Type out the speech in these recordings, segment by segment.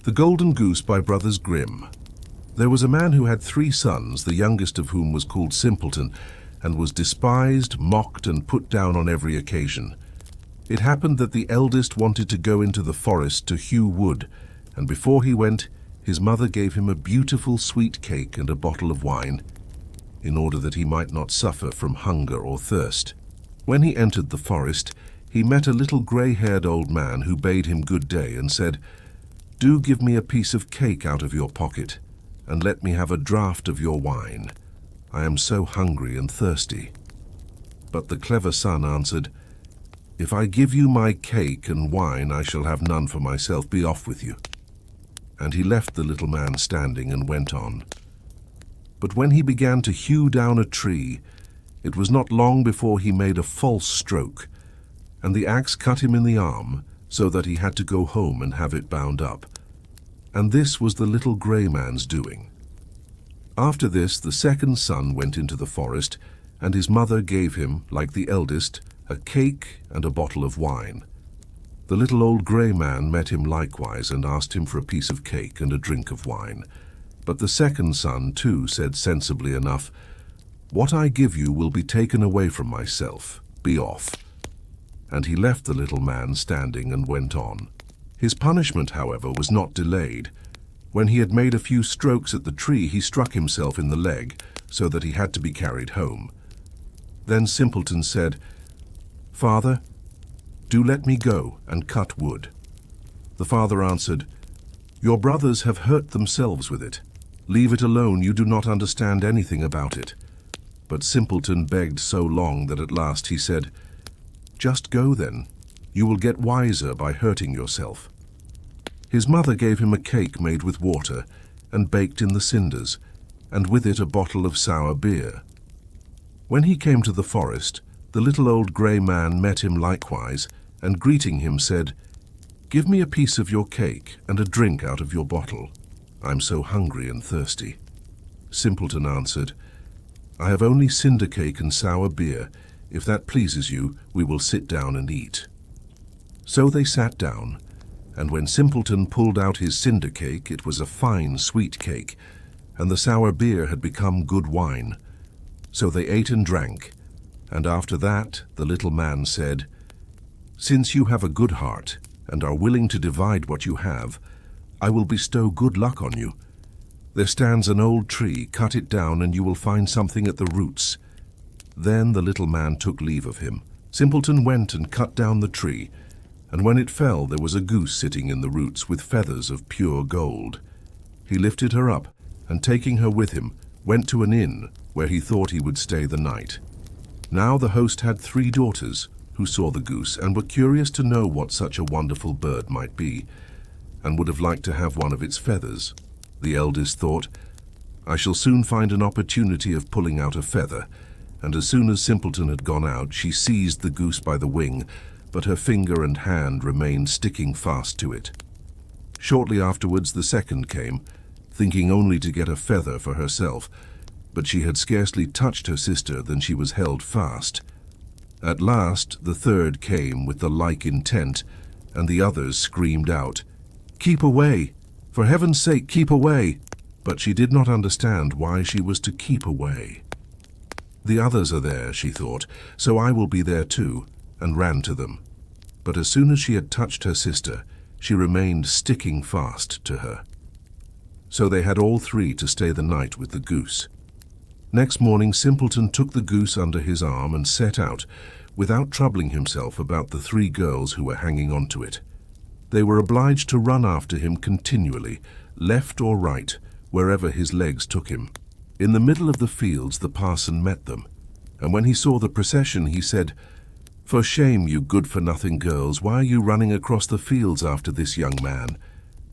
The Golden Goose by Brothers Grimm. There was a man who had 3 sons, the youngest of whom was called Simpleton, and was despised, mocked, and put down on every occasion. It happened that the eldest wanted to go into the forest to hew wood, and before he went, his mother gave him a beautiful sweet cake and a bottle of wine, in order that he might not suffer from hunger or thirst. When he entered the forest, he met a little grey-haired old man who bade him good day and said, "Do give me a piece of cake out of your pocket, and let me have a draught of your wine. I am so hungry and thirsty." But the clever son answered, "If I give you my cake and wine, I shall have none for myself. Be off with you." And he left the little man standing and went on. But when he began to hew down a tree, it was not long before he made a false stroke, and the axe cut him in the arm, so that he had to go home and have it bound up. And this was the little grey man's doing. After this, the second son went into the forest, and his mother gave him, like the eldest, a cake and a bottle of wine. The little old grey man met him likewise and asked him for a piece of cake and a drink of wine. But the second son, too, said sensibly enough, "What I give you will be taken away from myself. Be off." And he left the little man standing and went on. His punishment, however, was not delayed. When he had made a few strokes at the tree, he struck himself in the leg, so that he had to be carried home. Then Simpleton said, "Father, do let me go and cut wood." The father answered, "Your brothers have hurt themselves with it. Leave it alone, you do not understand anything about it." But Simpleton begged so long that at last he said, "Just go then. You will get wiser by hurting yourself." His mother gave him a cake made with water and baked in the cinders, and with it a bottle of sour beer. When he came to the forest, the little old grey man met him likewise, and greeting him said, "Give me a piece of your cake and a drink out of your bottle. I'm so hungry and thirsty." Simpleton answered, "I have only cinder cake and sour beer. If that pleases you, we will sit down and eat." So they sat down, and when Simpleton pulled out his cinder cake, it was a fine sweet cake, and the sour beer had become good wine. So they ate and drank, and after that the little man said, "Since you have a good heart, and are willing to divide what you have, I will bestow good luck on you. There stands an old tree, cut it down, and you will find something at the roots." Then the little man took leave of him. Simpleton went and cut down the tree, and when it fell there was a goose sitting in the roots with feathers of pure gold. He lifted her up, and taking her with him, went to an inn where he thought he would stay the night. Now the host had 3 daughters who saw the goose and were curious to know what such a wonderful bird might be, and would have liked to have one of its feathers. The eldest thought, "I shall soon find an opportunity of pulling out a feather," and as soon as Simpleton had gone out, she seized the goose by the wing, but her finger and hand remained sticking fast to it. Shortly afterwards the second came, thinking only to get a feather for herself, but she had scarcely touched her sister than she was held fast. At last the third came with the like intent, and the others screamed out, "Keep away! For heaven's sake, keep away!" But she did not understand why she was to keep away. "The others are there," she thought, "so I will be there too," and ran to them. But as soon as she had touched her sister, she remained sticking fast to her. So they had all 3 to stay the night with the goose. Next morning Simpleton took the goose under his arm and set out, without troubling himself about the 3 girls who were hanging on to it. They were obliged to run after him continually, left or right, wherever his legs took him. In the middle of the fields the parson met them, and when he saw the procession he said, "For shame, you good-for-nothing girls, why are you running across the fields after this young man?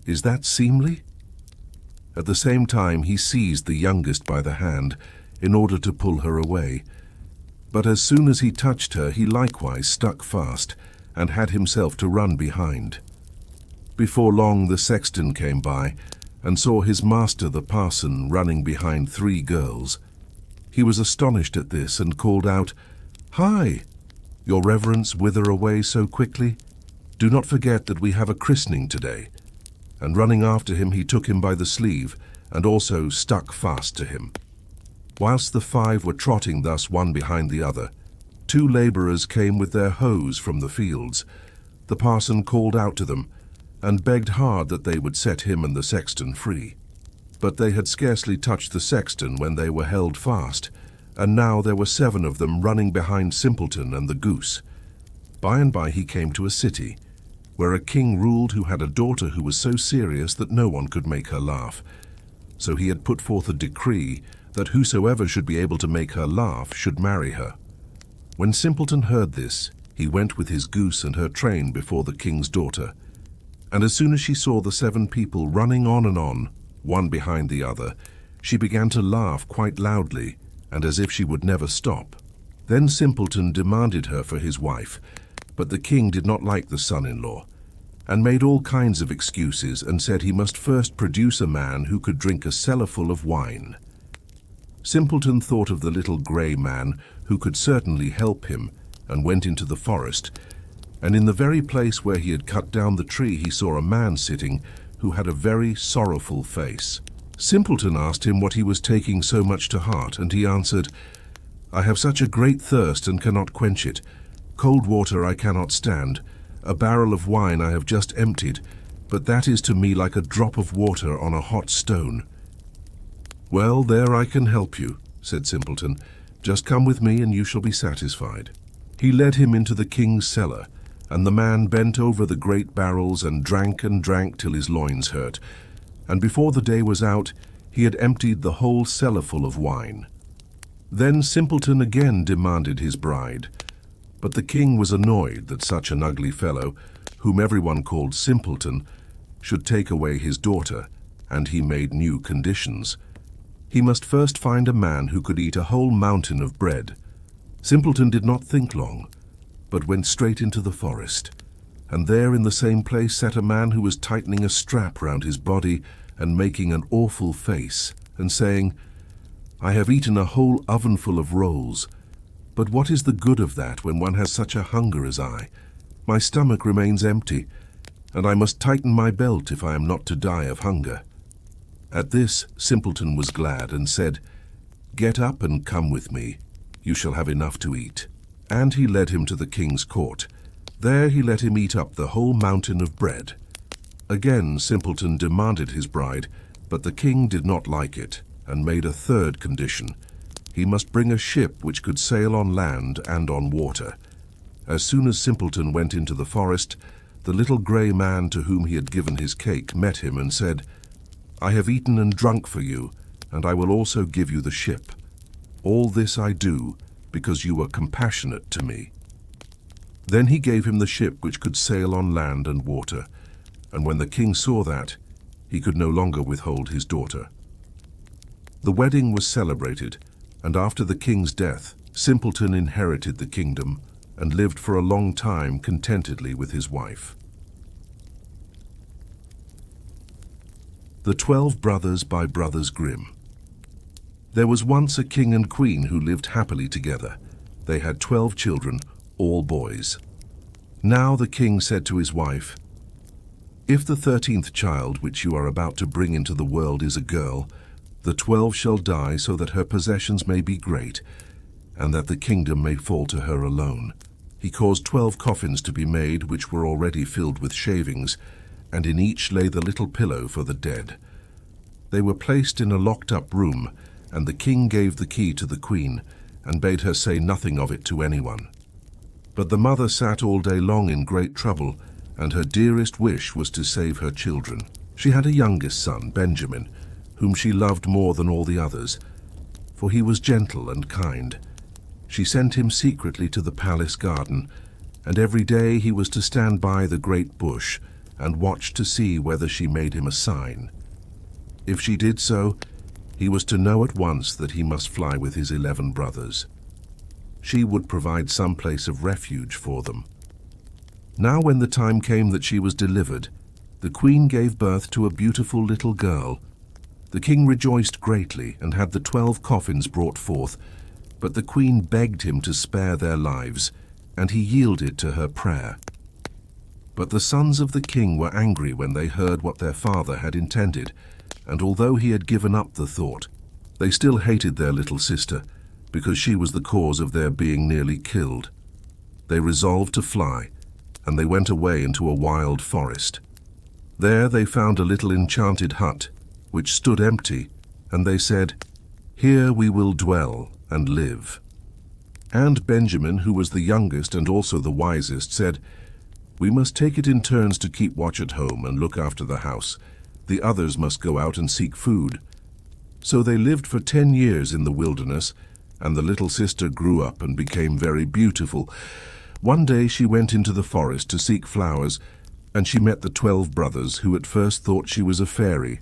Is that seemly?" At the same time he seized the youngest by the hand, in order to pull her away. But as soon as he touched her, he likewise stuck fast, and had himself to run behind. Before long the sexton came by, and saw his master the parson running behind 3 girls. He was astonished at this, and called out, "Hi! Your reverence whither away so quickly? Do not forget that we have a christening today." and running after him he took him by the sleeve, and also stuck fast to him. Whilst the 5 were trotting thus one behind the other, 2 labourers came with their hoes from the fields. The parson called out to them, and begged hard that they would set him and the sexton free. But they had scarcely touched the sexton when they were held fast, and now there were 7 of them running behind Simpleton and the goose. By and by he came to a city, where a king ruled who had a daughter who was so serious that no one could make her laugh. So he had put forth a decree that whosoever should be able to make her laugh should marry her. When Simpleton heard this, he went with his goose and her train before the king's daughter. And as soon as she saw the 7 people running on, one behind the other, she began to laugh quite loudly, and as if she would never stop. Then Simpleton demanded her for his wife, but the king did not like the son-in-law, and made all kinds of excuses and said he must first produce a man who could drink a cellarful of wine. Simpleton thought of the little grey man who could certainly help him, and went into the forest, and in the very place where he had cut down the tree he saw a man sitting who had a very sorrowful face. Simpleton asked him what he was taking so much to heart, and he answered, "I have such a great thirst and cannot quench it. Cold water I cannot stand. A barrel of wine I have just emptied, but that is to me like a drop of water on a hot stone." "Well, there I can help you," said Simpleton. "Just come with me and you shall be satisfied." He led him into the king's cellar, and the man bent over the great barrels and drank till his loins hurt, and before the day was out he had emptied the whole cellarful of wine. Then Simpleton again demanded his bride, but the king was annoyed that such an ugly fellow, whom everyone called Simpleton, should take away his daughter, and he made new conditions. He must first find a man who could eat a whole mountain of bread. Simpleton did not think long, but went straight into the forest, and there in the same place sat a man who was tightening a strap round his body and making an awful face, and saying, "I have eaten a whole ovenful of rolls, but what is the good of that when one has such a hunger as I? My stomach remains empty, and I must tighten my belt if I am not to die of hunger." At this Simpleton was glad and said, "Get up and come with me. You shall have enough to eat." And he led him to the king's court. There he let him eat up the whole mountain of bread. Again Simpleton demanded his bride, but the king did not like it, and made a third condition. He must bring a ship which could sail on land and on water. As soon as Simpleton went into the forest, the little grey man to whom he had given his cake met him and said, "I have eaten and drunk for you, and I will also give you the ship. All this I do because you were compassionate to me." Then he gave him the ship which could sail on land and water, and when the king saw that, he could no longer withhold his daughter. The wedding was celebrated, and after the king's death, Simpleton inherited the kingdom and lived for a long time contentedly with his wife. The 12 Brothers by Brothers Grimm. There was once a king and queen who lived happily together. They had 12 children, all boys. Now the king said to his wife, "If the 13th child which you are about to bring into the world is a girl, the 12 shall die so that her possessions may be great, and that the kingdom may fall to her alone." He caused 12 coffins to be made, which were already filled with shavings, and in each lay the little pillow for the dead. They were placed in a locked-up room, and the king gave the key to the queen, and bade her say nothing of it to anyone. But the mother sat all day long in great trouble, and her dearest wish was to save her children. She had a youngest son, Benjamin, whom she loved more than all the others, for he was gentle and kind. She sent him secretly to the palace garden, and every day he was to stand by the great bush and watch to see whether she made him a sign. If she did so, he was to know at once that he must fly with his 11 brothers. She would provide some place of refuge for them. Now when the time came that she was delivered, the queen gave birth to a beautiful little girl. The king rejoiced greatly and had the 12 coffins brought forth, but the queen begged him to spare their lives, and he yielded to her prayer. But the sons of the king were angry when they heard what their father had intended, and although he had given up the thought, they still hated their little sister, because she was the cause of their being nearly killed. They resolved to fly, and they went away into a wild forest. There they found a little enchanted hut, which stood empty, and they said, "Here we will dwell and live." And Benjamin, who was the youngest and also the wisest, said, "We must take it in turns to keep watch at home and look after the house. The others must go out and seek food." So they lived for 10 years in the wilderness, and the little sister grew up and became very beautiful. One day she went into the forest to seek flowers, and she met the 12 brothers, who at first thought she was a fairy.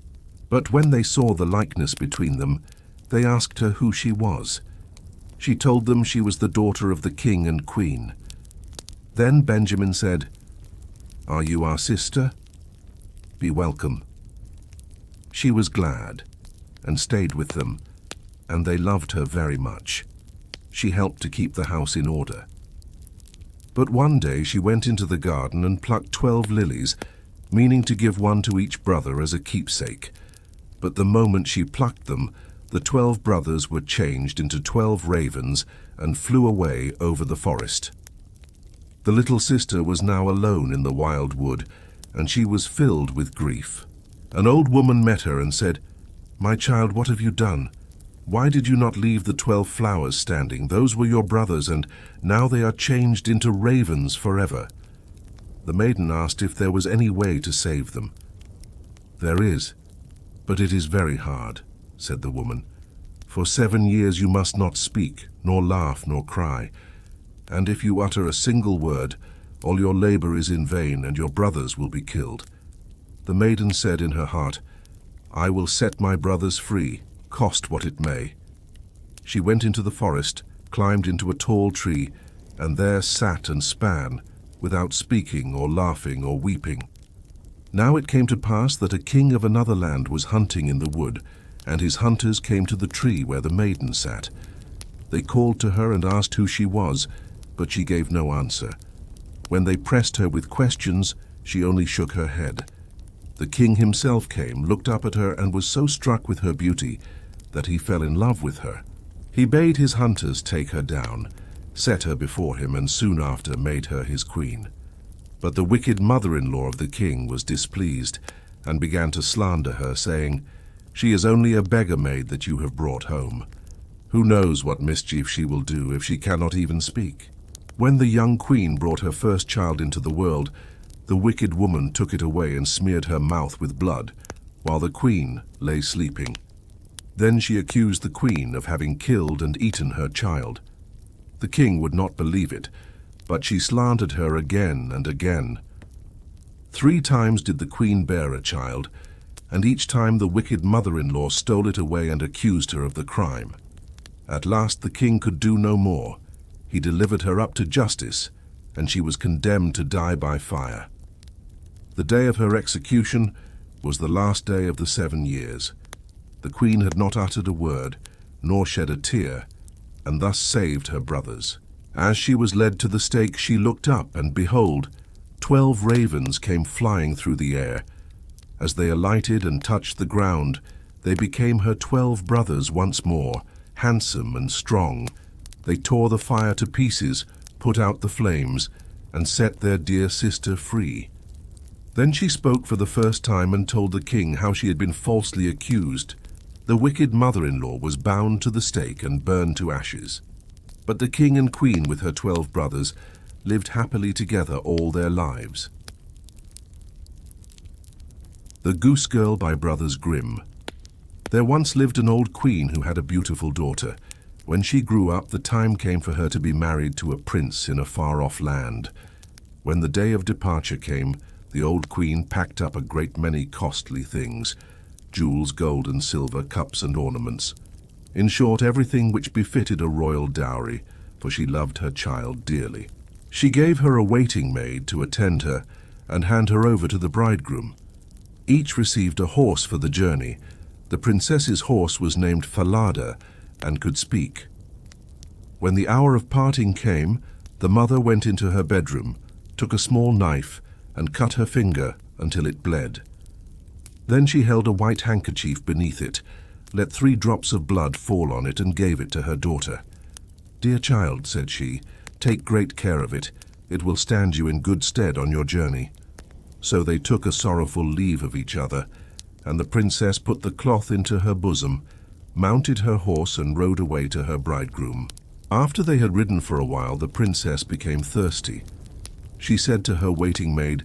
But when they saw the likeness between them, they asked her who she was. She told them she was the daughter of the king and queen. Then Benjamin said, "Are you our sister? Be welcome." She was glad and stayed with them, and they loved her very much. She helped to keep the house in order. But one day she went into the garden and plucked 12 lilies, meaning to give one to each brother as a keepsake. But the moment she plucked them, the 12 brothers were changed into 12 ravens and flew away over the forest. The little sister was now alone in the wild wood, and she was filled with grief. An old woman met her and said, "My child, what have you done? Why did you not leave the 12 flowers standing? Those were your brothers, and now they are changed into ravens forever." The maiden asked if there was any way to save them. "There is, but it is very hard," said the woman. "For 7 years you must not speak, nor laugh, nor cry. And if you utter a single word, all your labor is in vain, and your brothers will be killed." The maiden said in her heart, "I will set my brothers free, cost what it may." She went into the forest, climbed into a tall tree, and there sat and span, without speaking or laughing or weeping. Now it came to pass that a king of another land was hunting in the wood, and his hunters came to the tree where the maiden sat. They called to her and asked who she was, but she gave no answer. When they pressed her with questions, she only shook her head. The king himself came, looked up at her, and was so struck with her beauty that he fell in love with her. He bade his hunters take her down, set her before him, and soon after made her his queen. But the wicked mother-in-law of the king was displeased, and began to slander her, saying, "She is only a beggar maid that you have brought home. Who knows what mischief she will do if she cannot even speak?" When the young queen brought her first child into the world, the wicked woman took it away and smeared her mouth with blood, while the queen lay sleeping. Then she accused the queen of having killed and eaten her child. The king would not believe it, but she slandered her again and again. 3 times did the queen bear a child, and each time the wicked mother-in-law stole it away and accused her of the crime. At last the king could do no more. He delivered her up to justice, and she was condemned to die by fire. The day of her execution was the last day of the 7 years. The queen had not uttered a word, nor shed a tear, and thus saved her brothers. As she was led to the stake, she looked up, and behold, 12 ravens came flying through the air. As they alighted and touched the ground, they became her 12 brothers once more, handsome and strong. They tore the fire to pieces, put out the flames, and set their dear sister free. Then she spoke for the first time and told the king how she had been falsely accused. The wicked mother-in-law was bound to the stake and burned to ashes. But the king and queen with her 12 brothers lived happily together all their lives. The Goose-Girl by Brothers Grimm. There once lived an old queen who had a beautiful daughter. When she grew up, the time came for her to be married to a prince in a far-off land. When the day of departure came, the old queen packed up a great many costly things: jewels, gold and silver, cups and ornaments. In short, everything which befitted a royal dowry, for she loved her child dearly. She gave her a waiting maid to attend her and hand her over to the bridegroom. Each received a horse for the journey. The princess's horse was named Falada and could speak. When the hour of parting came, the mother went into her bedroom, took a small knife, and cut her finger until it bled. Then she held a white handkerchief beneath it, let 3 drops of blood fall on it, and gave it to her daughter. "Dear child," said she, "take great care of it. It will stand you in good stead on your journey." So they took a sorrowful leave of each other, and the princess put the cloth into her bosom, mounted her horse, and rode away to her bridegroom. After they had ridden for a while, the princess became thirsty. She said to her waiting maid,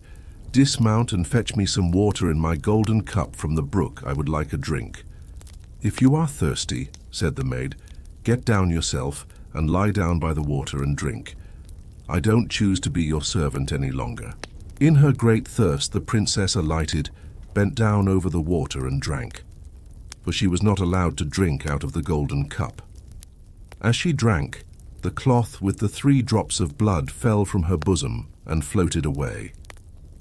"Dismount and fetch me some water in my golden cup from the brook. I would like a drink." "If you are thirsty," said the maid, "get down yourself and lie down by the water and drink. I don't choose to be your servant any longer." In her great thirst, the princess alighted, bent down over the water and drank, for she was not allowed to drink out of the golden cup. As she drank, the cloth with the 3 drops of blood fell from her bosom and floated away.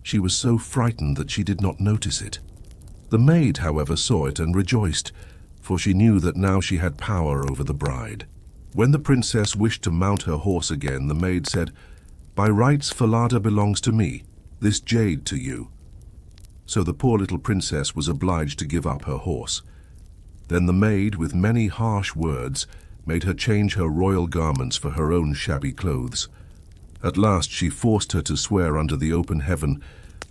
She was so frightened that she did not notice it. The maid, however, saw it and rejoiced, for she knew that now she had power over the bride. When the princess wished to mount her horse again, the maid said, "By rights, Falada belongs to me, this jade to you." So the poor little princess was obliged to give up her horse. Then the maid, with many harsh words, made her change her royal garments for her own shabby clothes. At last she forced her to swear under the open heaven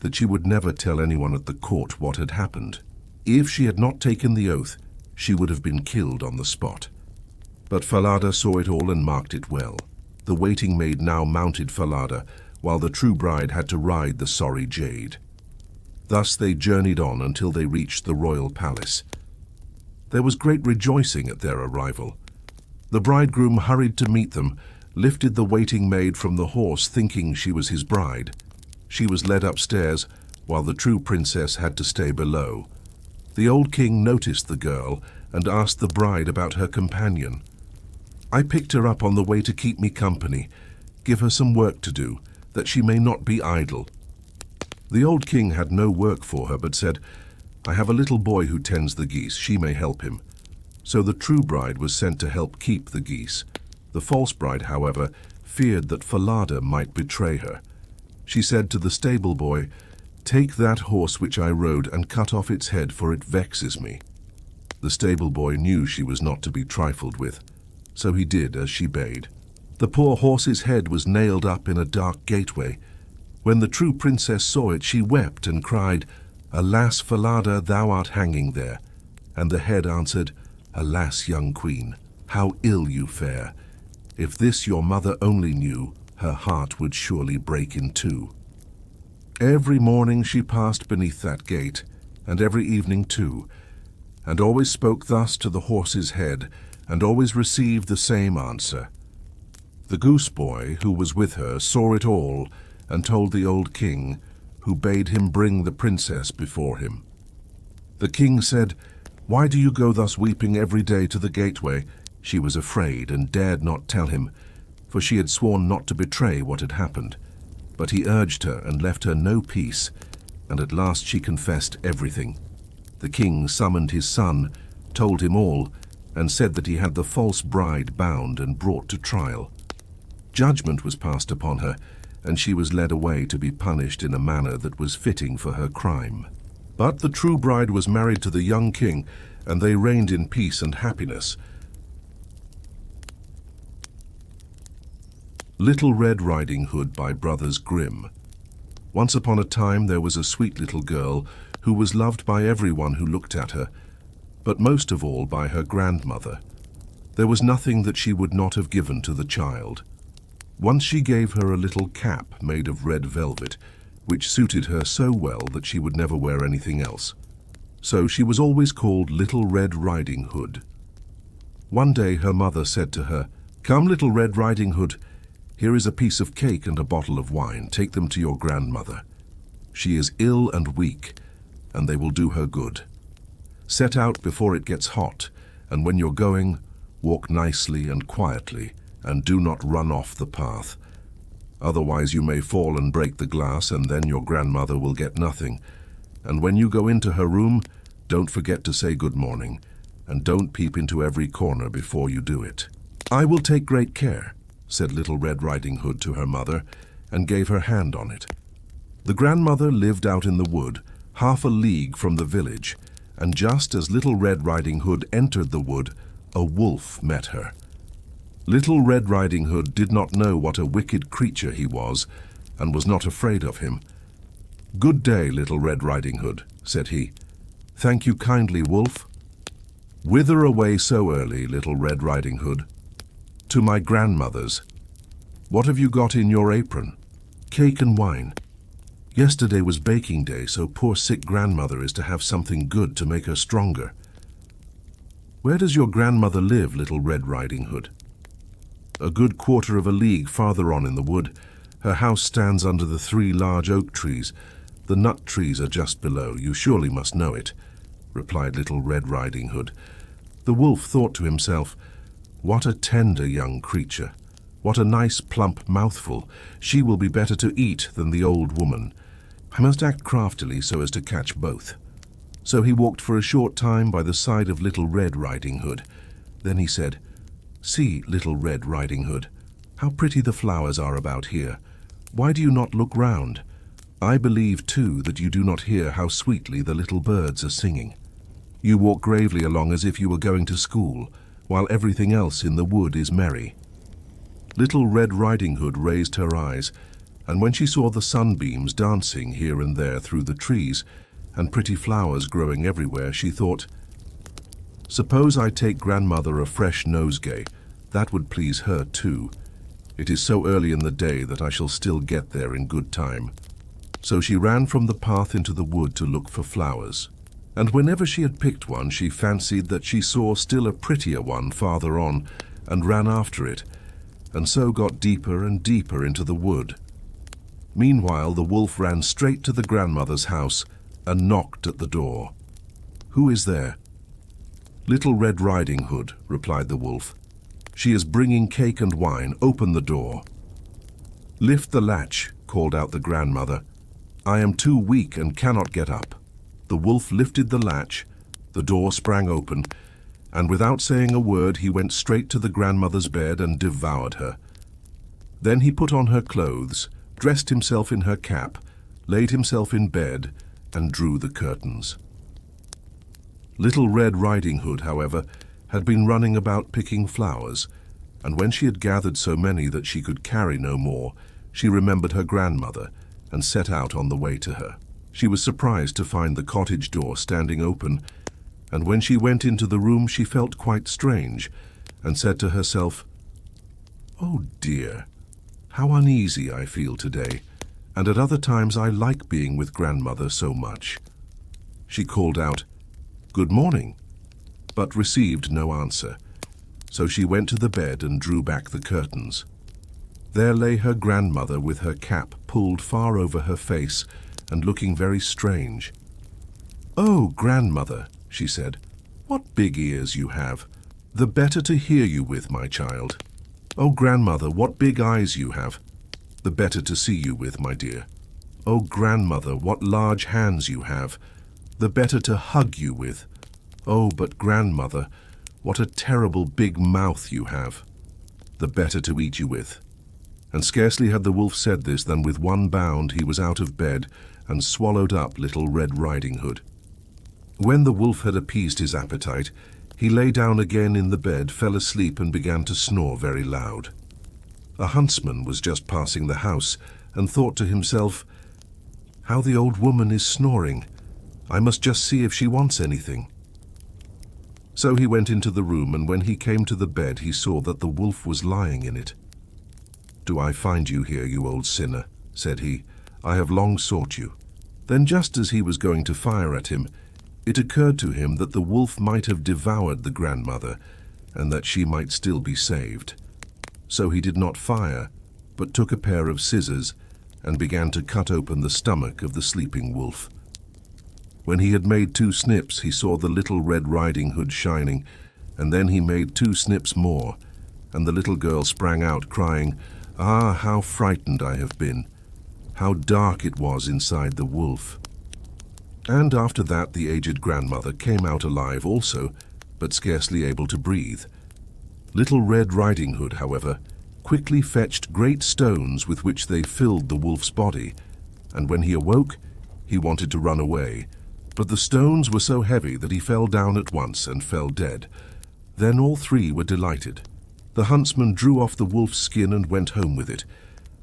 that she would never tell anyone at the court what had happened. If she had not taken the oath, she would have been killed on the spot. But Falada saw it all and marked it well. The waiting maid now mounted Falada, while the true bride had to ride the sorry jade. Thus they journeyed on until they reached the royal palace. There was great rejoicing at their arrival. The bridegroom hurried to meet them, lifted the waiting maid from the horse, thinking she was his bride. She was led upstairs, while the true princess had to stay below. The old king noticed the girl and asked the bride about her companion. "I picked her up on the way to keep me company. Give her some work to do, that she may not be idle." The old king had no work for her, but said, "I have a little boy who tends the geese. She may help him." So the true bride was sent to help keep the geese. The false bride, however, feared that Falada might betray her. She said to the stable boy, "Take that horse which I rode and cut off its head, for it vexes me." The stable boy knew she was not to be trifled with, so he did as she bade. The poor horse's head was nailed up in a dark gateway. When the true princess saw it, she wept and cried, "Alas, Falada, thou art hanging there." And the head answered, "Alas, young queen, how ill you fare. If this your mother only knew, her heart would surely break in 2. Every morning she passed beneath that gate, and every evening too, and always spoke thus to the horse's head, and always received the same answer. The goose boy, who was with her, saw it all, and told the old king, who bade him bring the princess before him. The king said, "Why do you go thus weeping every day to the gateway?" She was afraid and dared not tell him, for she had sworn not to betray what had happened. But he urged her and left her no peace, and at last she confessed everything. The king summoned his son, told him all, and said that he had the false bride bound and brought to trial. Judgment was passed upon her, and she was led away to be punished in a manner that was fitting for her crime. But the true bride was married to the young king, and they reigned in peace and happiness. Little Red Riding Hood by Brothers Grimm. Once upon a time there was a sweet little girl who was loved by everyone who looked at her, but most of all by her grandmother. There was nothing that she would not have given to the child. Once she gave her a little cap made of red velvet, which suited her so well that she would never wear anything else. So she was always called Little Red Riding Hood. One day her mother said to her, "Come, Little Red Riding Hood, here is a piece of cake and a bottle of wine. Take them to your grandmother. She is ill and weak, and they will do her good. Set out before it gets hot, and when you're going, walk nicely and quietly, and do not run off the path. Otherwise you may fall and break the glass, and then your grandmother will get nothing. And when you go into her room, don't forget to say good morning, and don't peep into every corner before you do it." "I will take great care," said Little Red Riding Hood to her mother, and gave her hand on it. The grandmother lived out in the wood, half a league from the village, and just as Little Red Riding Hood entered the wood, a wolf met her. Little Red Riding Hood did not know what a wicked creature he was, and was not afraid of him. "Good day, Little Red Riding Hood," said he. "Thank you kindly, wolf." "Whither away so early, Little Red Riding Hood?" "To my grandmother's." "What have you got in your apron?" "Cake and wine. Yesterday was baking day, so poor sick grandmother is to have something good to make her stronger." "Where does your grandmother live, Little Red Riding Hood?" "A good quarter of a league farther on in the wood. Her house stands under the 3 large oak trees. The nut trees are just below. You surely must know it," replied Little Red Riding Hood. The wolf thought to himself, "What a tender young creature! What a nice plump mouthful! She will be better to eat than the old woman. I must act craftily so as to catch both." So he walked for a short time by the side of Little Red Riding Hood. Then he said, "See, Little Red Riding Hood, how pretty the flowers are about here. Why do you not look round? I believe, too, that you do not hear how sweetly the little birds are singing. You walk gravely along as if you were going to school, while everything else in the wood is merry." Little Red Riding Hood raised her eyes, and when she saw the sunbeams dancing here and there through the trees, and pretty flowers growing everywhere, she thought, "Suppose I take grandmother a fresh nosegay. That would please her too. It is so early in the day that I shall still get there in good time." So she ran from the path into the wood to look for flowers. And whenever she had picked one, she fancied that she saw still a prettier one farther on, and ran after it, and so got deeper and deeper into the wood. Meanwhile, the wolf ran straight to the grandmother's house and knocked at the door. "Who is there?" "Little Red Riding Hood," replied the wolf. "She is bringing cake and wine. Open the door." "Lift the latch," called out the grandmother. "I am too weak and cannot get up." The wolf lifted the latch, the door sprang open, and without saying a word he went straight to the grandmother's bed and devoured her. Then he put on her clothes, dressed himself in her cap, laid himself in bed, and drew the curtains. Little Red Riding Hood, however, had been running about picking flowers, and when she had gathered so many that she could carry no more, she remembered her grandmother and set out on the way to her. She was surprised to find the cottage door standing open, and when she went into the room she felt quite strange, and said to herself, "Oh dear, how uneasy I feel today, and at other times I like being with grandmother so much." She called out, "Good morning," but received no answer, so she went to the bed and drew back the curtains. There lay her grandmother with her cap pulled far over her face and looking very strange. "Oh, grandmother," she said, "what big ears you have! The better to hear you with, my child. Oh, grandmother, what big eyes you have! The better to see you with, my dear. Oh, grandmother, what large hands you have! The better to hug you with. Oh, but grandmother, what a terrible big mouth you have! The better to eat you with." And scarcely had the wolf said this than with one bound he was out of bed and swallowed up Little Red Riding Hood. When the wolf had appeased his appetite, he lay down again in the bed, fell asleep, and began to snore very loud. A huntsman was just passing the house and thought to himself, "How the old woman is snoring! I must just see if she wants anything." So he went into the room, and when he came to the bed he saw that the wolf was lying in it. "Do I find you here, you old sinner?" said he. "I have long sought you." Then just as he was going to fire at him, it occurred to him that the wolf might have devoured the grandmother, and that she might still be saved. So he did not fire, but took a pair of scissors and began to cut open the stomach of the sleeping wolf. When he had made 2 snips, he saw the Little Red Riding Hood shining, and then he made 2 snips more, and the little girl sprang out, crying, "Ah, how frightened I have been! How dark it was inside the wolf!" And after that the aged grandmother came out alive also, but scarcely able to breathe. Little Red Riding Hood, however, quickly fetched great stones with which they filled the wolf's body, and when he awoke, he wanted to run away. But the stones were so heavy that he fell down at once and fell dead. Then all three were delighted. The huntsman drew off the wolf's skin and went home with it.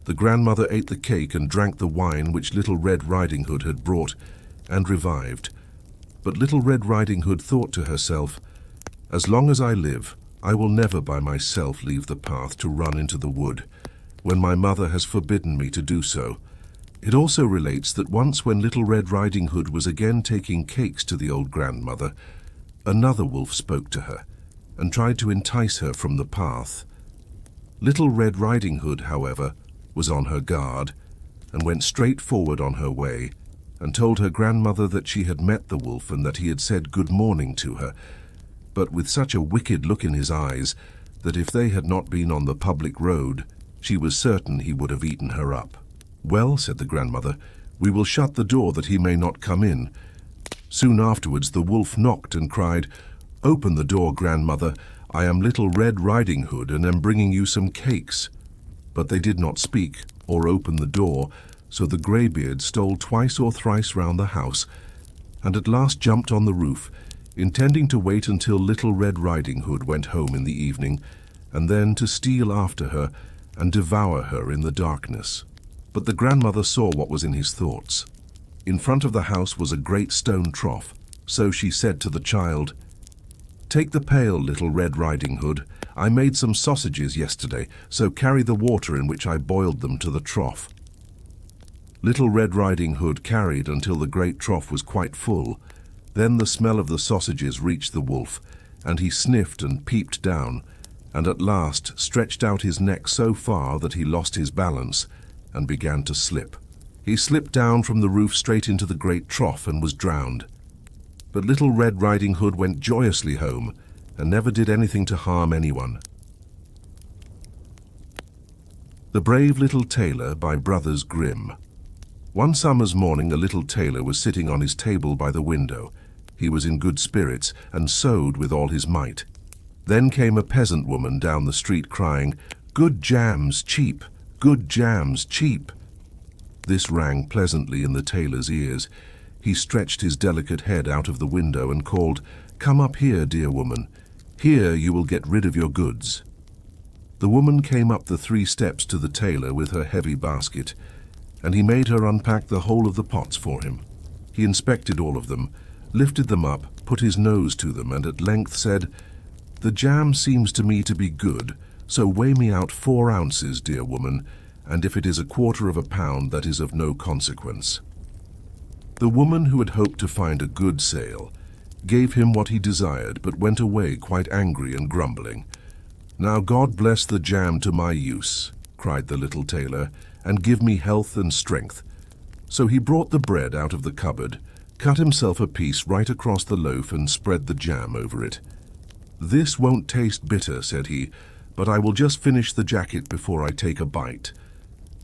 The grandmother ate the cake and drank the wine which Little Red Riding Hood had brought, and revived. But Little Red Riding Hood thought to herself, "As long as I live, I will never by myself leave the path to run into the wood, when my mother has forbidden me to do so." It also relates that once when Little Red Riding Hood was again taking cakes to the old grandmother, another wolf spoke to her and tried to entice her from the path. Little Red Riding Hood, however, was on her guard and went straight forward on her way and told her grandmother that she had met the wolf and that he had said good morning to her, but with such a wicked look in his eyes that if they had not been on the public road, she was certain he would have eaten her up. "Well," said the grandmother, "we will shut the door that he may not come in." Soon afterwards the wolf knocked and cried, "Open the door, grandmother. I am Little Red Riding Hood and am bringing you some cakes." But they did not speak or open the door, so the greybeard stole twice or thrice round the house, and at last jumped on the roof, intending to wait until Little Red Riding Hood went home in the evening, and then to steal after her and devour her in the darkness. But the grandmother saw what was in his thoughts. In front of the house was a great stone trough, so she said to the child, "Take the pail, Little Red Riding Hood. I made some sausages yesterday, so carry the water in which I boiled them to the trough." Little Red Riding Hood carried until the great trough was quite full. Then the smell of the sausages reached the wolf, and he sniffed and peeped down, and at last stretched out his neck so far that he lost his balance and began to slip. He slipped down from the roof straight into the great trough and was drowned. But Little Red Riding Hood went joyously home and never did anything to harm anyone. The Brave Little Tailor by Brothers Grimm. One summer's morning a little tailor was sitting on his table by the window. He was in good spirits and sewed with all his might. Then came a peasant woman down the street crying, "Good jams, cheap! Good jams, cheap!" This rang pleasantly in the tailor's ears. He stretched his delicate head out of the window and called, "Come up here, dear woman. Here you will get rid of your goods." The woman came up the 3 steps to the tailor with her heavy basket, and he made her unpack the whole of the pots for him. He inspected all of them, lifted them up, put his nose to them, and at length said, "The jam seems to me to be good, so weigh me out 4 ounces, dear woman, and if it is 1/4 of a pound, that is of no consequence." The woman, who had hoped to find a good sale, gave him what he desired, but went away quite angry and grumbling. "Now God bless the jam to my use," cried the little tailor, "and give me health and strength." So he brought the bread out of the cupboard, cut himself a piece right across the loaf and spread the jam over it. "This won't taste bitter," said he, "but I will just finish the jacket before I take a bite."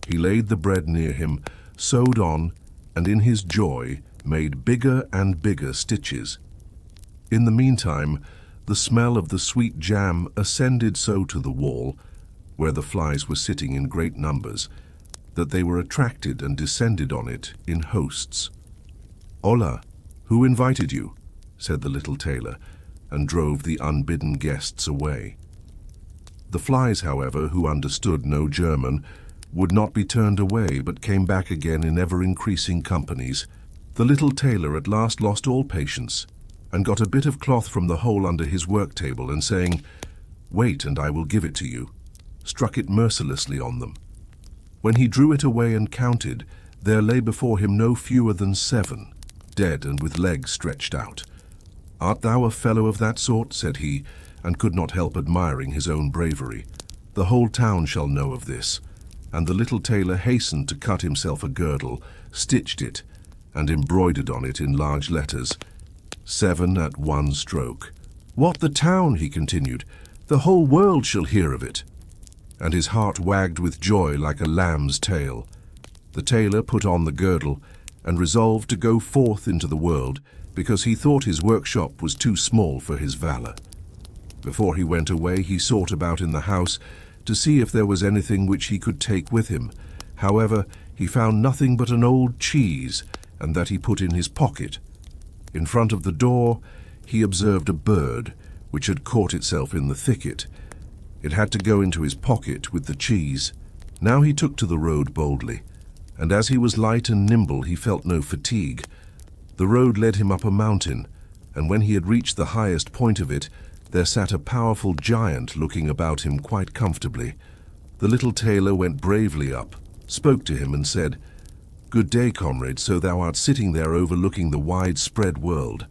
He laid the bread near him, sewed on, and in his joy made bigger and bigger stitches. In the meantime, the smell of the sweet jam ascended so to the wall, where the flies were sitting in great numbers, that they were attracted and descended on it in hosts. "Hola, who invited you?" said the little tailor, and drove the unbidden guests away. The flies, however, who understood no German, would not be turned away, but came back again in ever-increasing companies. The little tailor at last lost all patience, and got a bit of cloth from the hole under his work-table, and saying, "Wait, and I will give it to you," struck it mercilessly on them. When he drew it away and counted, there lay before him no fewer than 7, dead and with legs stretched out. "Art thou a fellow of that sort?" said he, and could not help admiring his own bravery. "The whole town shall know of this." And the little tailor hastened to cut himself a girdle, stitched it, and embroidered on it in large letters, 7 at 1 stroke. "What, the town?" he continued. "The whole world shall hear of it." And his heart wagged with joy like a lamb's tail. The tailor put on the girdle and resolved to go forth into the world, because he thought his workshop was too small for his valor. Before he went away, he sought about in the house to see if there was anything which he could take with him. However, he found nothing but an old cheese, and that he put in his pocket. In front of the door, he observed a bird, which had caught itself in the thicket. It had to go into his pocket with the cheese. Now he took to the road boldly, and as he was light and nimble, he felt no fatigue. The road led him up a mountain, and when he had reached the highest point of it, there sat a powerful giant looking about him quite comfortably. The little tailor went bravely up, spoke to him and said, "Good day, comrade, so thou art sitting there overlooking the wide-spread world.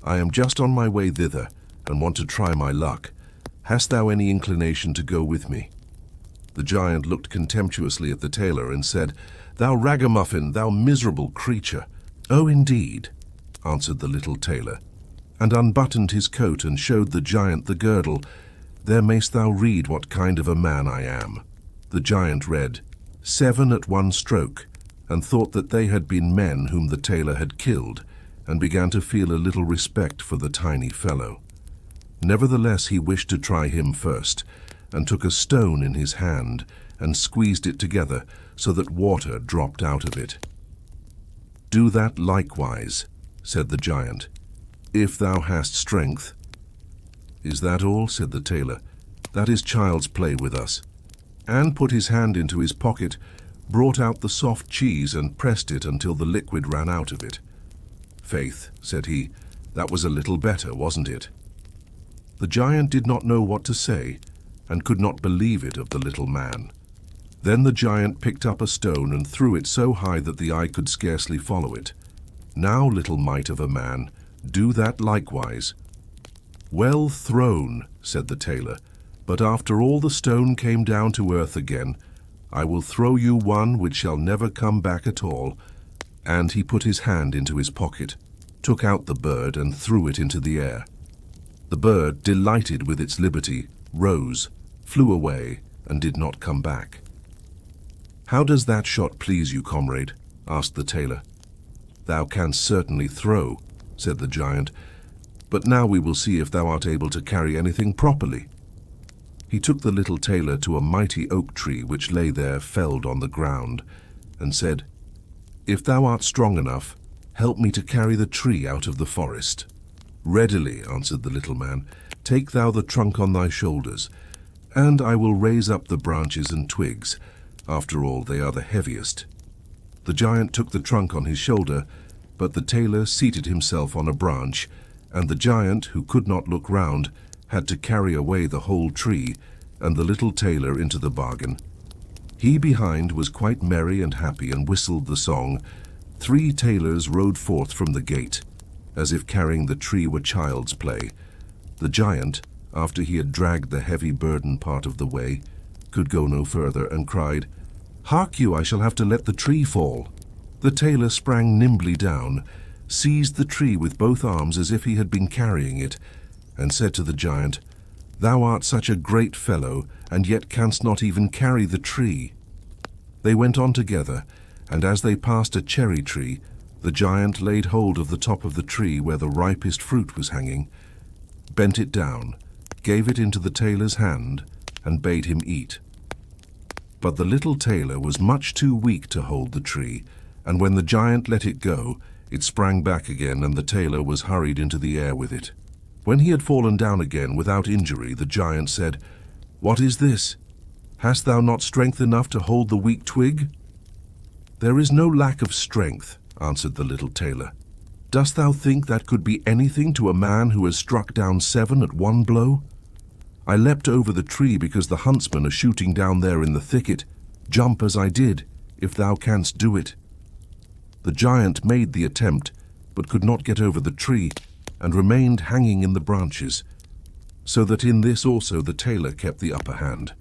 I am just on my way thither, and want to try my luck. Hast thou any inclination to go with me?" The giant looked contemptuously at the tailor and said, "Thou ragamuffin, thou miserable creature." "Oh, indeed," answered the little tailor, and unbuttoned his coat and showed the giant the girdle. "There mayst thou read what kind of a man I am." The giant read, "7 at one stroke," and thought that they had been men whom the tailor had killed, and began to feel a little respect for the tiny fellow. Nevertheless, he wished to try him first, and took a stone in his hand and squeezed it together so that water dropped out of it. "Do that likewise," said the giant, "if thou hast strength." "Is that all?" said the tailor. "That is child's play with us," and put his hand into his pocket, brought out the soft cheese and pressed it until the liquid ran out of it. "Faith," said he, "that was a little better, wasn't it?" The giant did not know what to say, and could not believe it of the little man. Then the giant picked up a stone and threw it so high that the eye could scarcely follow it. "Now, little mite of a man, do that likewise." "Well thrown," said the tailor, "but after all the stone came down to earth again, I will throw you one which shall never come back at all." And he put his hand into his pocket, took out the bird and threw it into the air. The bird, delighted with its liberty, rose, flew away, and did not come back. "How does that shot please you, comrade?" asked the tailor. "Thou canst certainly throw," said the giant, "but now we will see if thou art able to carry anything properly." He took the little tailor to a mighty oak tree which lay there felled on the ground, and said, "If thou art strong enough, help me to carry the tree out of the forest." "Readily," answered the little man. "Take thou the trunk on thy shoulders, and I will raise up the branches and twigs. After all, they are the heaviest." The giant took the trunk on his shoulder, but the tailor seated himself on a branch, and the giant, who could not look round, had to carry away the whole tree, and the little tailor into the bargain. He behind was quite merry and happy, and whistled the song, "Three tailors rode forth from the gate," as if carrying the tree were child's play. The giant, after he had dragged the heavy burden part of the way, could go no further, and cried, "Hark you, I shall have to let the tree fall." The tailor sprang nimbly down, seized the tree with both arms as if he had been carrying it, and said to the giant, "Thou art such a great fellow, and yet canst not even carry the tree." They went on together, and as they passed a cherry tree, the giant laid hold of the top of the tree where the ripest fruit was hanging, bent it down, gave it into the tailor's hand, and bade him eat. But the little tailor was much too weak to hold the tree, and when the giant let it go, it sprang back again, and the tailor was hurried into the air with it. When he had fallen down again without injury, the giant said, "What is this? Hast thou not strength enough to hold the weak twig?" "There is no lack of strength," answered the little tailor. "Dost thou think that could be anything to a man who has struck down 7 at one blow? I leapt over the tree because the huntsmen are shooting down there in the thicket. Jump as I did, if thou canst do it." The giant made the attempt, but could not get over the tree, and remained hanging in the branches, so that in this also the tailor kept the upper hand.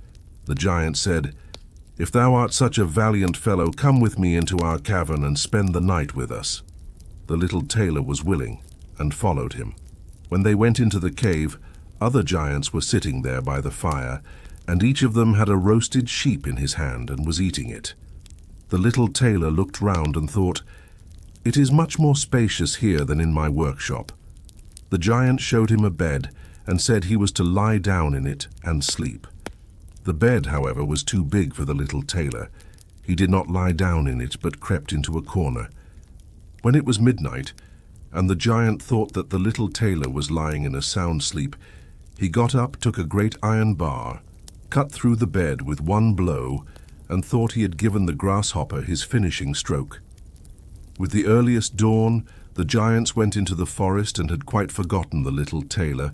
The giant said, "If thou art such a valiant fellow, come with me into our cavern and spend the night with us." The little tailor was willing, and followed him. When they went into the cave, other giants were sitting there by the fire, and each of them had a roasted sheep in his hand and was eating it. The little tailor looked round and thought, "It is much more spacious here than in my workshop." The giant showed him a bed, and said he was to lie down in it and sleep. The bed, however, was too big for the little tailor. He did not lie down in it, but crept into a corner. When it was midnight, and the giant thought that the little tailor was lying in a sound sleep, he got up, took a great iron bar, cut through the bed with one blow, and thought he had given the grasshopper his finishing stroke. With the earliest dawn, the giants went into the forest and had quite forgotten the little tailor,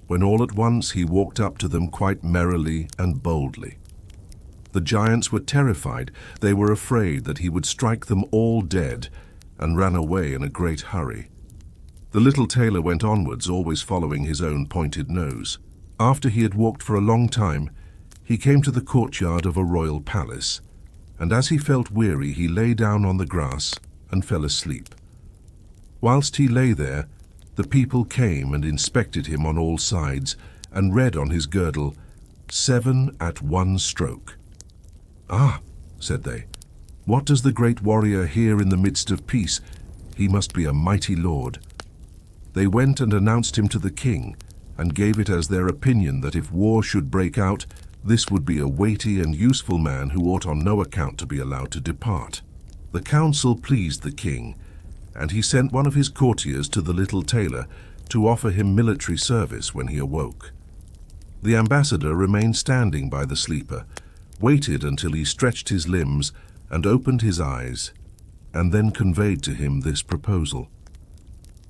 when all at once he walked up to them quite merrily and boldly. The giants were terrified. They were afraid that he would strike them all dead, and ran away in a great hurry. The little tailor went onwards, always following his own pointed nose. After he had walked for a long time, he came to the courtyard of a royal palace, and as he felt weary, he lay down on the grass and fell asleep. Whilst he lay there, the people came and inspected him on all sides, and read on his girdle, 7 at 1 stroke. "Ah," said they, "what does the great warrior here in the midst of peace? He must be a mighty lord." They went and announced him to the king, and gave it as their opinion that if war should break out, this would be a weighty and useful man who ought on no account to be allowed to depart. The counsel pleased the king, and he sent one of his courtiers to the little tailor to offer him military service when he awoke. The ambassador remained standing by the sleeper, waited until he stretched his limbs and opened his eyes, and then conveyed to him this proposal.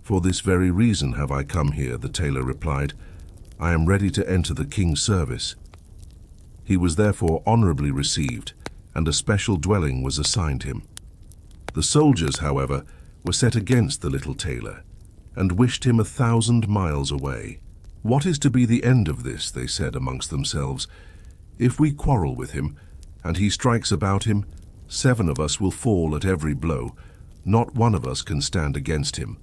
"For this very reason have I come here," the tailor replied. "I am ready to enter the king's service." He was therefore honorably received, and a special dwelling was assigned him. The soldiers, however, were set against the little tailor, and wished him 1,000 miles away. "What is to be the end of this?" they said amongst themselves. "If we quarrel with him, and he strikes about him, 7 of us will fall at every blow. Not one of us can stand against him."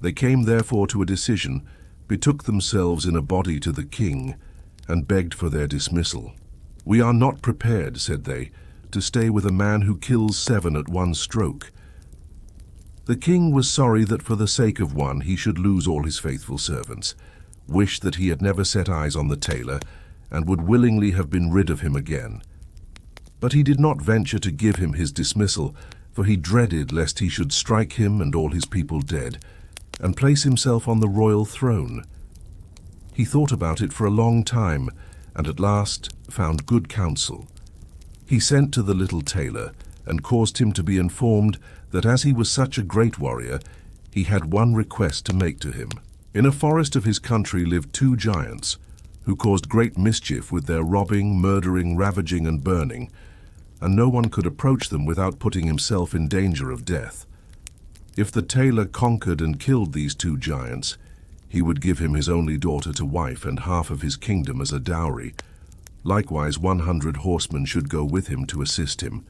They came therefore to a decision, betook themselves in a body to the king, and begged for their dismissal. "We are not prepared," said they, "to stay with a man who kills 7 at 1 stroke." The king was sorry that for the sake of one he should lose all his faithful servants, wished that he had never set eyes on the tailor, and would willingly have been rid of him again. But he did not venture to give him his dismissal, for he dreaded lest he should strike him and all his people dead, and place himself on the royal throne. He thought about it for a long time, and at last found good counsel. He sent to the little tailor, and caused him to be informed that as he was such a great warrior, he had one request to make to him. In a forest of his country lived 2 giants, who caused great mischief with their robbing, murdering, ravaging, and burning, and no one could approach them without putting himself in danger of death. If the tailor conquered and killed these 2 giants, he would give him his only daughter to wife and half of his kingdom as a dowry. Likewise 100 horsemen should go with him to assist him.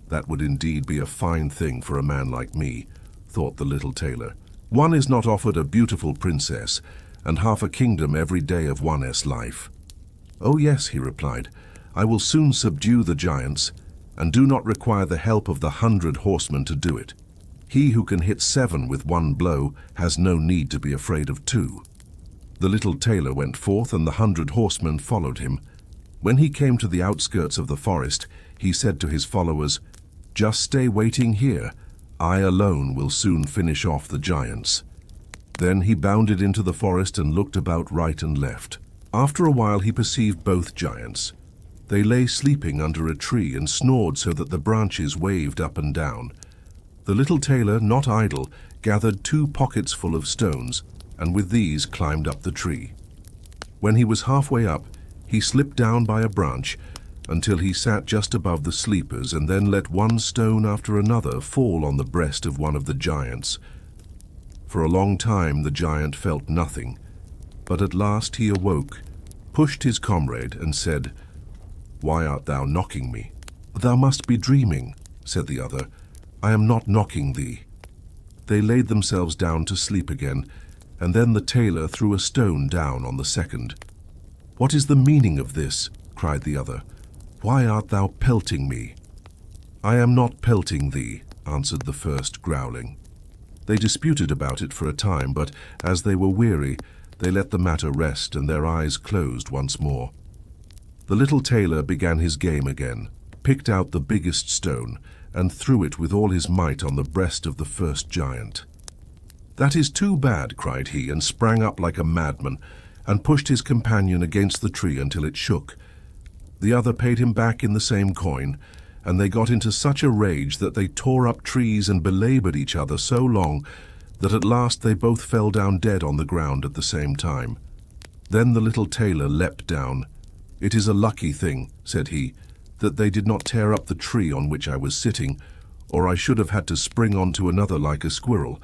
"That would indeed be a fine thing for a man like me," thought the little tailor. "One is not offered a beautiful princess, and half a kingdom every day of one's life." "Oh yes," he replied, "I will soon subdue the giants, and do not require the help of the 100 horsemen to do it. He who can hit 7 with 1 blow has no need to be afraid of 2. The little tailor went forth, and the 100 horsemen followed him. When he came to the outskirts of the forest, he said to his followers, "Just stay waiting here. I alone will soon finish off the giants." Then he bounded into the forest and looked about right and left. After a while he perceived both giants. They lay sleeping under a tree and snored so that the branches waved up and down. The little tailor, not idle, gathered 2 pockets full of stones, and with these climbed up the tree. When he was halfway up, he slipped down by a branch until he sat just above the sleepers, and then let one stone after another fall on the breast of one of the giants. For a long time the giant felt nothing, but at last he awoke, pushed his comrade, and said, "Why art thou knocking me?" "Thou must be dreaming," said the other. "I am not knocking thee." They laid themselves down to sleep again, and then the tailor threw a stone down on the second. "What is the meaning of this?" cried the other. "Why art thou pelting me?" "I am not pelting thee," answered the first, growling. They disputed about it for a time, but as they were weary, they let the matter rest, and their eyes closed once more. The little tailor began his game again, picked out the biggest stone and threw it with all his might on the breast of the first giant. "That is too bad," cried he, and sprang up like a madman, and pushed his companion against the tree until it shook. The other paid him back in the same coin, and they got into such a rage that they tore up trees and belaboured each other so long that at last they both fell down dead on the ground at the same time. Then the little tailor leapt down. "It is a lucky thing," said he, "that they did not tear up the tree on which I was sitting, or I should have had to spring onto another like a squirrel.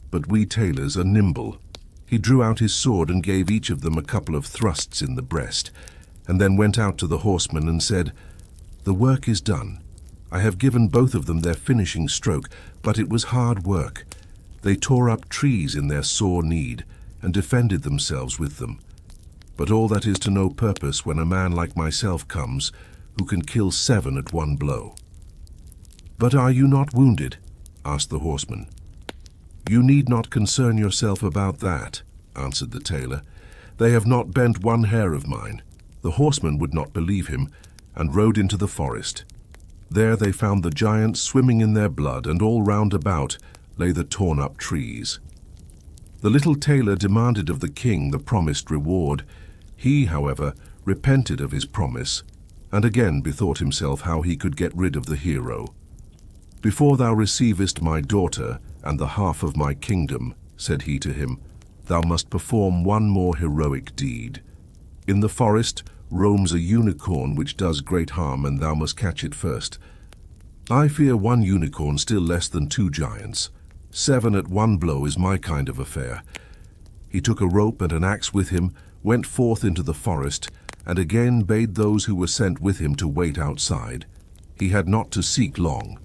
But we tailors are nimble." He drew out his sword and gave each of them a couple of thrusts in the breast, and then went out to the horsemen and said, "The work is done. I have given both of them their finishing stroke, but it was hard work. They tore up trees in their sore need and defended themselves with them. But all that is to no purpose when a man like myself comes, who can kill 7 at one blow." "But are you not wounded?" asked the horseman. "You need not concern yourself about that," answered the tailor. "They have not bent one hair of mine." The horseman would not believe him, and rode into the forest. There they found the giants swimming in their blood, and all round about lay the torn-up trees. The little tailor demanded of the king the promised reward. He, however, repented of his promise, and again bethought himself how he could get rid of the hero. "Before thou receivest my daughter and the half of my kingdom," said he to him, "thou must perform one more heroic deed. In the forest roams a unicorn which does great harm, and thou must catch it first. I fear one unicorn still less than 2 giants. 7 at one blow is my kind of affair." He took a rope and an axe with him, went forth into the forest, and again bade those who were sent with him to wait outside. He had not to seek long.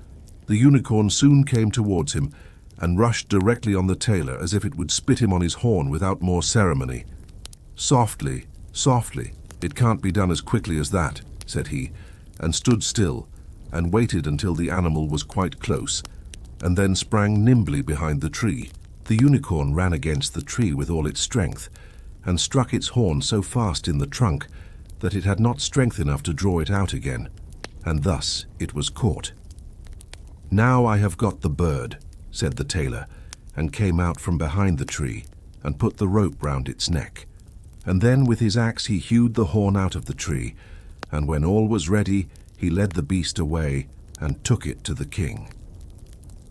The unicorn soon came towards him, and rushed directly on the tailor as if it would spit him on his horn without more ceremony. "Softly, softly, it can't be done as quickly as that," said he, and stood still, and waited until the animal was quite close, and then sprang nimbly behind the tree. The unicorn ran against the tree with all its strength, and struck its horn so fast in the trunk that it had not strength enough to draw it out again, and thus it was caught. "Now I have got the bird," said the tailor, and came out from behind the tree, and put the rope round its neck. And then with his axe he hewed the horn out of the tree, and when all was ready, he led the beast away and took it to the king.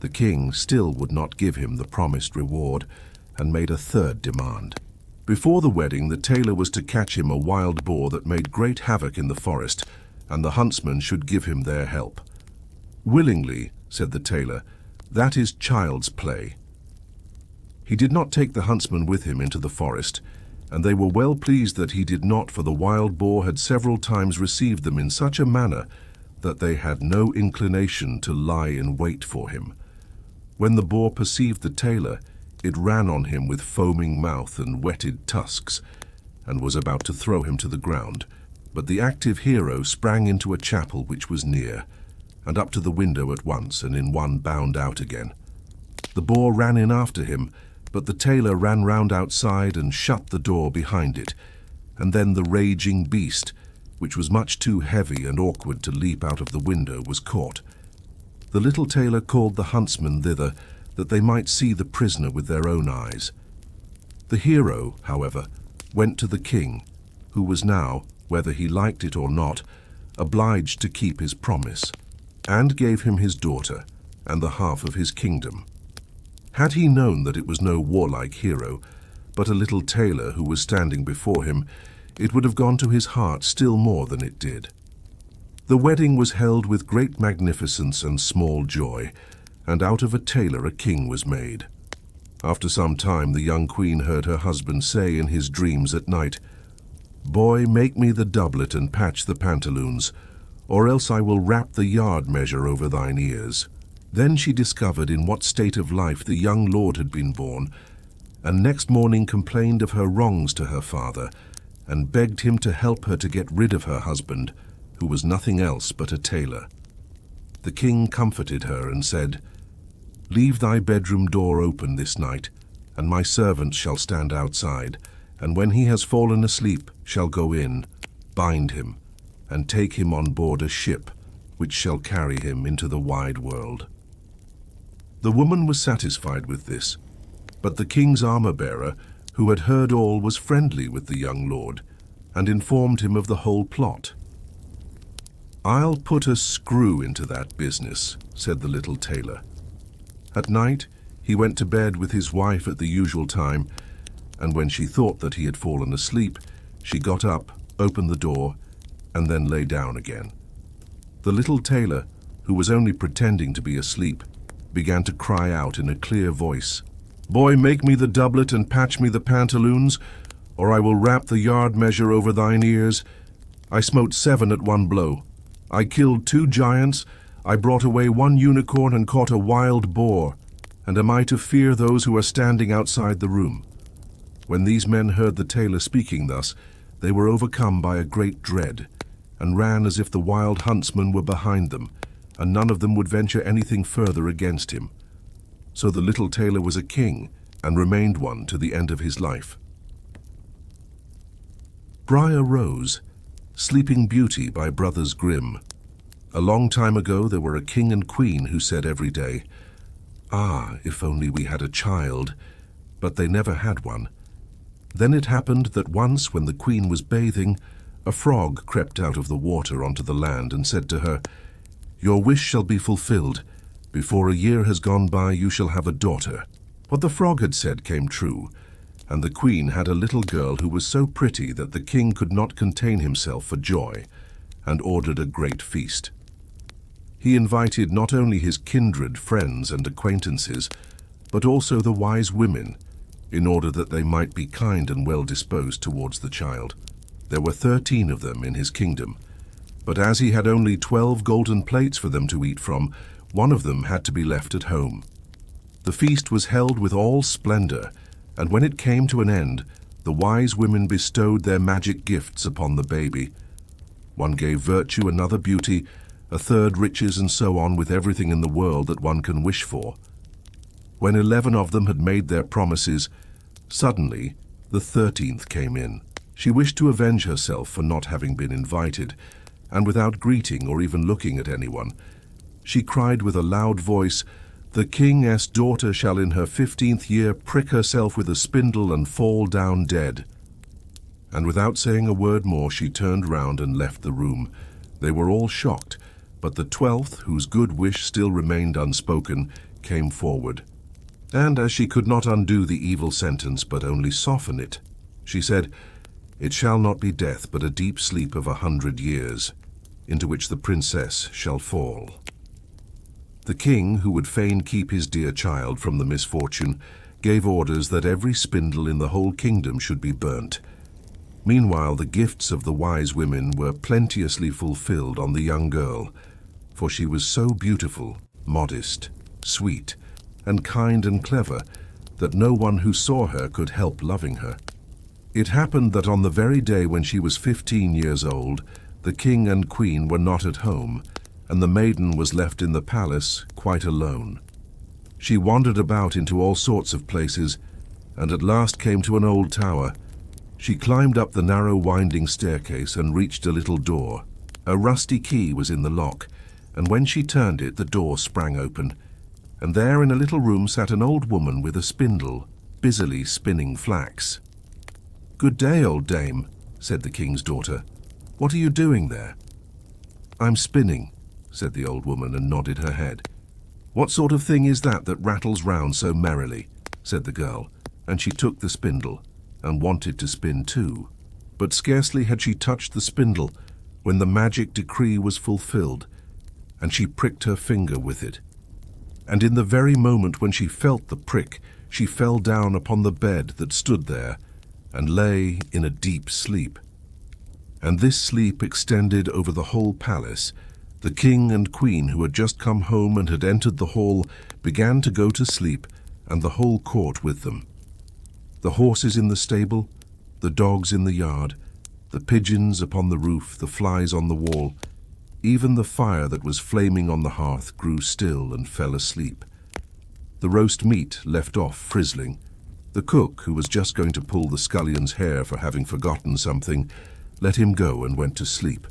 The king still would not give him the promised reward, and made a third demand. Before the wedding, the tailor was to catch him a wild boar that made great havoc in the forest, and the huntsmen should give him their help. "Willingly," said the tailor, "that is child's play." He did not take the huntsmen with him into the forest, and they were well pleased that he did not, for the wild boar had several times received them in such a manner that they had no inclination to lie in wait for him. When the boar perceived the tailor, it ran on him with foaming mouth and whetted tusks, and was about to throw him to the ground. But the active hero sprang into a chapel which was near, and up to the window at once, and in one bound out again. The boar ran in after him, but the tailor ran round outside and shut the door behind it, and then the raging beast, which was much too heavy and awkward to leap out of the window, was caught. The little tailor called the huntsmen thither, that they might see the prisoner with their own eyes. The hero, however, went to the king, who was now, whether he liked it or not, obliged to keep his promise, and gave him his daughter and the half of his kingdom. Had he known that it was no warlike hero, but a little tailor who was standing before him, it would have gone to his heart still more than it did. The wedding was held with great magnificence and small joy, and out of a tailor a king was made. After some time the young queen heard her husband say in his dreams at night, "Boy, make me the doublet and patch the pantaloons, or else I will wrap the yard measure over thine ears." Then she discovered in what state of life the young lord had been born, and next morning complained of her wrongs to her father, and begged him to help her to get rid of her husband, who was nothing else but a tailor. The king comforted her and said, "Leave thy bedroom door open this night, and my servants shall stand outside, and when he has fallen asleep shall go in, bind him, and take him on board a ship, which shall carry him into the wide world." The woman was satisfied with this, but the king's armor-bearer, who had heard all, was friendly with the young lord, and informed him of the whole plot. "I'll put a screw into that business," said the little tailor. At night, he went to bed with his wife at the usual time, and when she thought that he had fallen asleep, she got up, opened the door, and then lay down again. The little tailor, who was only pretending to be asleep, began to cry out in a clear voice, "Boy, make me the doublet and patch me the pantaloons, or I will wrap the yard measure over thine ears. I smote 7 at one blow. I killed 2 giants, I brought away 1 unicorn and caught a wild boar, and am I to fear those who are standing outside the room?" When these men heard the tailor speaking thus, they were overcome by a great dread, and ran as if the wild huntsmen were behind them, and none of them would venture anything further against him. So the little tailor was a king, and remained one to the end of his life. Briar Rose, Sleeping Beauty by Brothers Grimm. A long time ago there were a king and queen who said every day, "Ah, if only we had a child," but they never had one. Then it happened that once when the queen was bathing, a frog crept out of the water onto the land and said to her, "Your wish shall be fulfilled. Before a year has gone by, you shall have a daughter." What the frog had said came true, and the queen had a little girl who was so pretty that the king could not contain himself for joy, and ordered a great feast. He invited not only his kindred, friends, and acquaintances, but also the wise women, in order that they might be kind and well disposed towards the child. There were 13 of them in his kingdom, but as he had only 12 golden plates for them to eat from, one of them had to be left at home. The feast was held with all splendor, and when it came to an end, the wise women bestowed their magic gifts upon the baby. One gave virtue, another beauty, a third riches, and so on, with everything in the world that one can wish for. When 11 of them had made their promises, suddenly the 13th came in. She wished to avenge herself for not having been invited, and without greeting or even looking at anyone, she cried with a loud voice, "The king's daughter shall in her 15th year prick herself with a spindle and fall down dead." And without saying a word more, she turned round and left the room. They were all shocked, but the 12th, whose good wish still remained unspoken, came forward. And as she could not undo the evil sentence, but only soften it, she said, "It shall not be death, but a deep sleep of 100 years, into which the princess shall fall." The king, who would fain keep his dear child from the misfortune, gave orders that every spindle in the whole kingdom should be burnt. Meanwhile, the gifts of the wise women were plenteously fulfilled on the young girl, for she was so beautiful, modest, sweet, and kind and clever that no one who saw her could help loving her. It happened that on the very day when she was 15 years old, the king and queen were not at home, and the maiden was left in the palace quite alone. She wandered about into all sorts of places, and at last came to an old tower. She climbed up the narrow winding staircase and reached a little door. A rusty key was in the lock, and when she turned it, the door sprang open, and there in a little room sat an old woman with a spindle, busily spinning flax. "Good day, old dame," said the king's daughter. "What are you doing there?" "I'm spinning," said the old woman, and nodded her head. "What sort of thing is that rattles round so merrily?" said the girl, and she took the spindle, and wanted to spin too. But scarcely had she touched the spindle, when the magic decree was fulfilled, and she pricked her finger with it. And in the very moment when she felt the prick, she fell down upon the bed that stood there, and lay in a deep sleep. And this sleep extended over the whole palace. The king and queen, who had just come home and had entered the hall, began to go to sleep, and the whole court with them. The horses in the stable, the dogs in the yard, the pigeons upon the roof, the flies on the wall, even the fire that was flaming on the hearth grew still and fell asleep. The roast meat left off frizzling. The cook, who was just going to pull the scullion's hair for having forgotten something, let him go and went to sleep.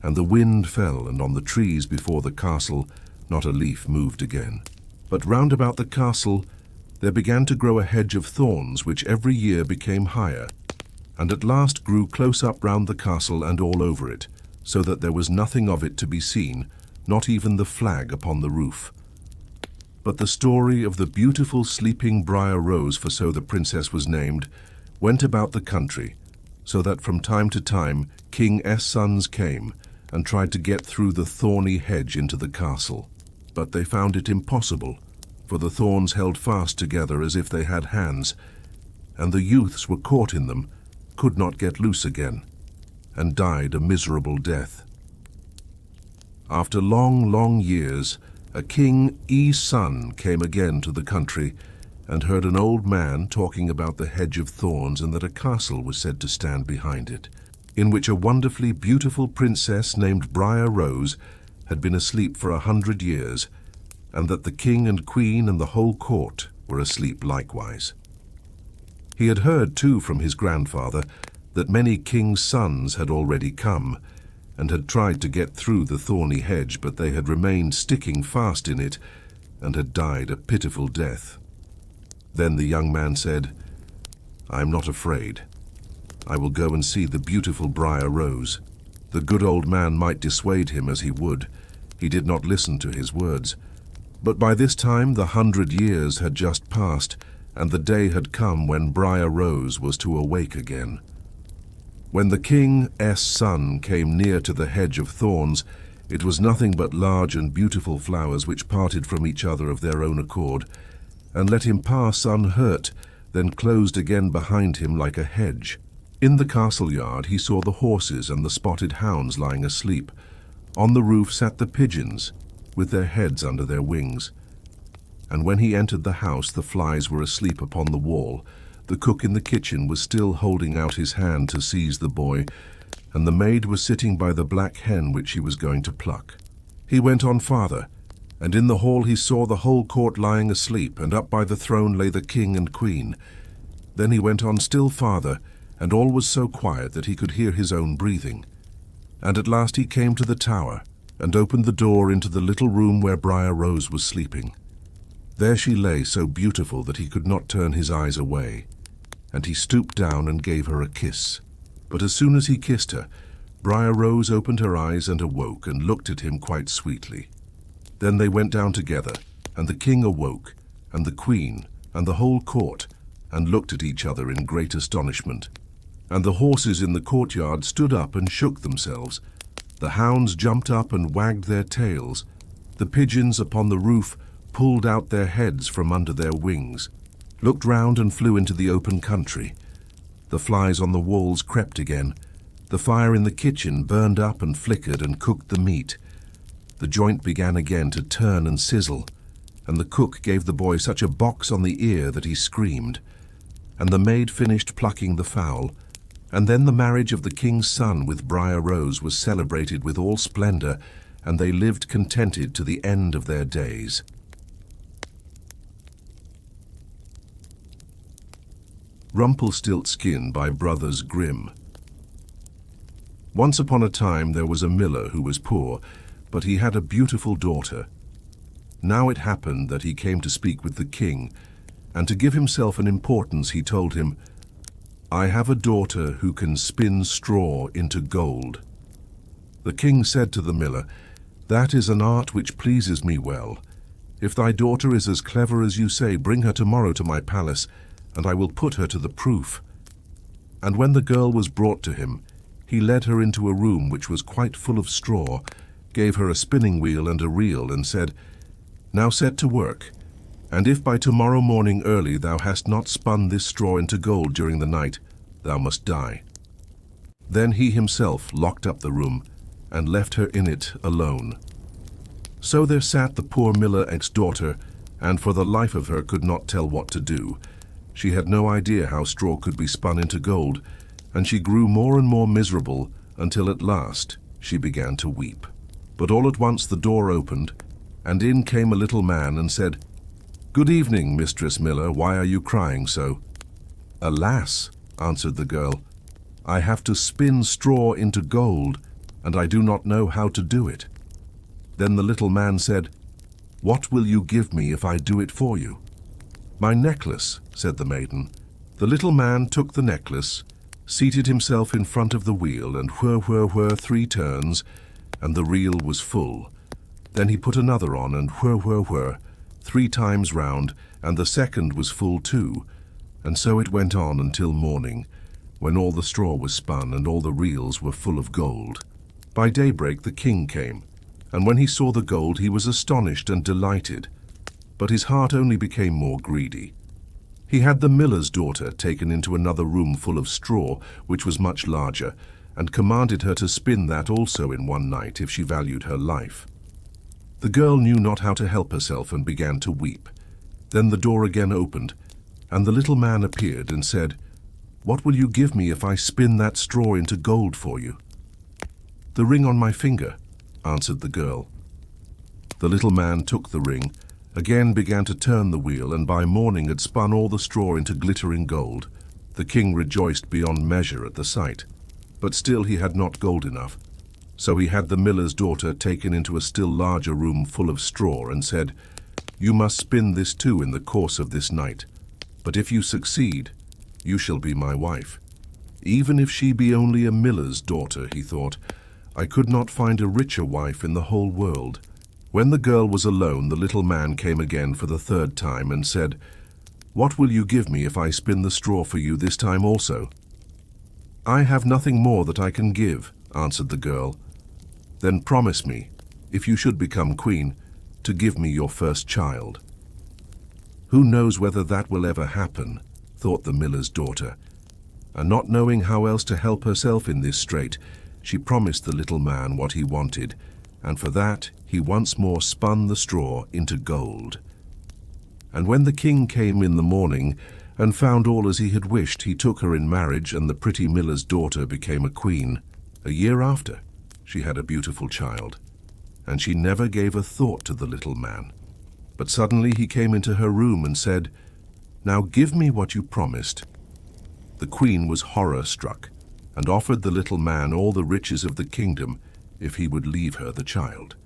and the wind fell, and on the trees before the castle not a leaf moved again. But round about the castle there began to grow a hedge of thorns, which every year became higher, and at last grew close up round the castle and all over it, so that there was nothing of it to be seen, not even the flag upon the roof. But the story of the beautiful sleeping Briar Rose, for so the princess was named, went about the country, so that from time to time King S' sons came and tried to get through the thorny hedge into the castle. But they found it impossible, for the thorns held fast together as if they had hands, and the youths were caught in them, could not get loose again, and died a miserable death. After long, long years, a King E.'s son came again to the country and heard an old man talking about the hedge of thorns, and that a castle was said to stand behind it, in which a wonderfully beautiful princess named Briar Rose had been asleep for 100 years, and that the king and queen and the whole court were asleep likewise. He had heard, too, from his grandfather that many kings' sons had already come, and had tried to get through the thorny hedge, but they had remained sticking fast in it, and had died a pitiful death. Then the young man said, "I am not afraid. I will go and see the beautiful Briar Rose." The good old man might dissuade him as he would. He did not listen to his words. But by this time the 100 years had just passed, and the day had come when Briar Rose was to awake again. When the King's son came near to the hedge of thorns, it was nothing but large and beautiful flowers which parted from each other of their own accord, and let him pass unhurt, then closed again behind him like a hedge. In the castle yard he saw the horses and the spotted hounds lying asleep. On the roof sat the pigeons, with their heads under their wings. And when he entered the house, the flies were asleep upon the wall. The cook in the kitchen was still holding out his hand to seize the boy, and the maid was sitting by the black hen which she was going to pluck. He went on farther, and in the hall he saw the whole court lying asleep, and up by the throne lay the king and queen. Then he went on still farther, and all was so quiet that he could hear his own breathing. And at last he came to the tower, and opened the door into the little room where Briar Rose was sleeping. There she lay, so beautiful that he could not turn his eyes away, and he stooped down and gave her a kiss. But as soon as he kissed her, Briar Rose opened her eyes and awoke, and looked at him quite sweetly. Then they went down together, and the king awoke, and the queen, and the whole court, and looked at each other in great astonishment. And the horses in the courtyard stood up and shook themselves. The hounds jumped up and wagged their tails. The pigeons upon the roof pulled out their heads from under their wings, looked round and flew into the open country. The flies on the walls crept again. The fire in the kitchen burned up and flickered and cooked the meat. The joint began again to turn and sizzle, and the cook gave the boy such a box on the ear that he screamed. And the maid finished plucking the fowl, and then the marriage of the king's son with Briar Rose was celebrated with all splendor, and they lived contented to the end of their days. Rumpelstiltskin by Brothers Grimm. Once upon a time there was a miller who was poor, but he had a beautiful daughter. Now it happened that he came to speak with the king, and to give himself an importance he told him, "I have a daughter who can spin straw into gold." The king said to the miller, "That is an art which pleases me well. If thy daughter is as clever as you say, bring her tomorrow to my palace, and I will put her to the proof." And when the girl was brought to him, he led her into a room which was quite full of straw, gave her a spinning wheel and a reel, and said, "Now set to work, and if by tomorrow morning early thou hast not spun this straw into gold during the night, thou must die." Then he himself locked up the room, and left her in it alone. So there sat the poor miller's daughter, and for the life of her could not tell what to do. She had no idea how straw could be spun into gold, and she grew more and more miserable until at last she began to weep. But all at once the door opened, and in came a little man and said, "Good evening, Mistress Miller, why are you crying so?" "Alas," answered the girl, "I have to spin straw into gold, and I do not know how to do it." Then the little man said, "What will you give me if I do it for you?" "My necklace," said the maiden. The little man took the necklace, seated himself in front of the wheel, and whir, whir, whir 3 turns, and the reel was full. Then he put another on, and whir, whir, whir 3 times round, and the second was full too, and so it went on until morning, when all the straw was spun and all the reels were full of gold. By daybreak the king came, and when he saw the gold he was astonished and delighted, but his heart only became more greedy. He had the miller's daughter taken into another room full of straw, which was much larger, and commanded her to spin that also in one night if she valued her life. The girl knew not how to help herself and began to weep. Then the door again opened, and the little man appeared and said, "What will you give me if I spin that straw into gold for you?" "The ring on my finger," answered the girl. The little man took the ring, again began to turn the wheel, and by morning had spun all the straw into glittering gold. The king rejoiced beyond measure at the sight, but still he had not gold enough. So he had the miller's daughter taken into a still larger room full of straw, and said, "You must spin this too in the course of this night, but if you succeed, you shall be my wife." "Even if she be only a miller's daughter," he thought, "I could not find a richer wife in the whole world." When the girl was alone, the little man came again for the 3rd time and said, "What will you give me if I spin the straw for you this time also?" "I have nothing more that I can give," answered the girl. "Then promise me, if you should become queen, to give me your first child." "Who knows whether that will ever happen," thought the miller's daughter, and not knowing how else to help herself in this strait, she promised the little man what he wanted, and for that he once more spun the straw into gold. And when the king came in the morning and found all as he had wished, he took her in marriage, and the pretty miller's daughter became a queen. A year after, she had a beautiful child, and she never gave a thought to the little man. But suddenly he came into her room and said, "Now give me what you promised." The queen was horror-struck, and offered the little man all the riches of the kingdom if he would leave her the child.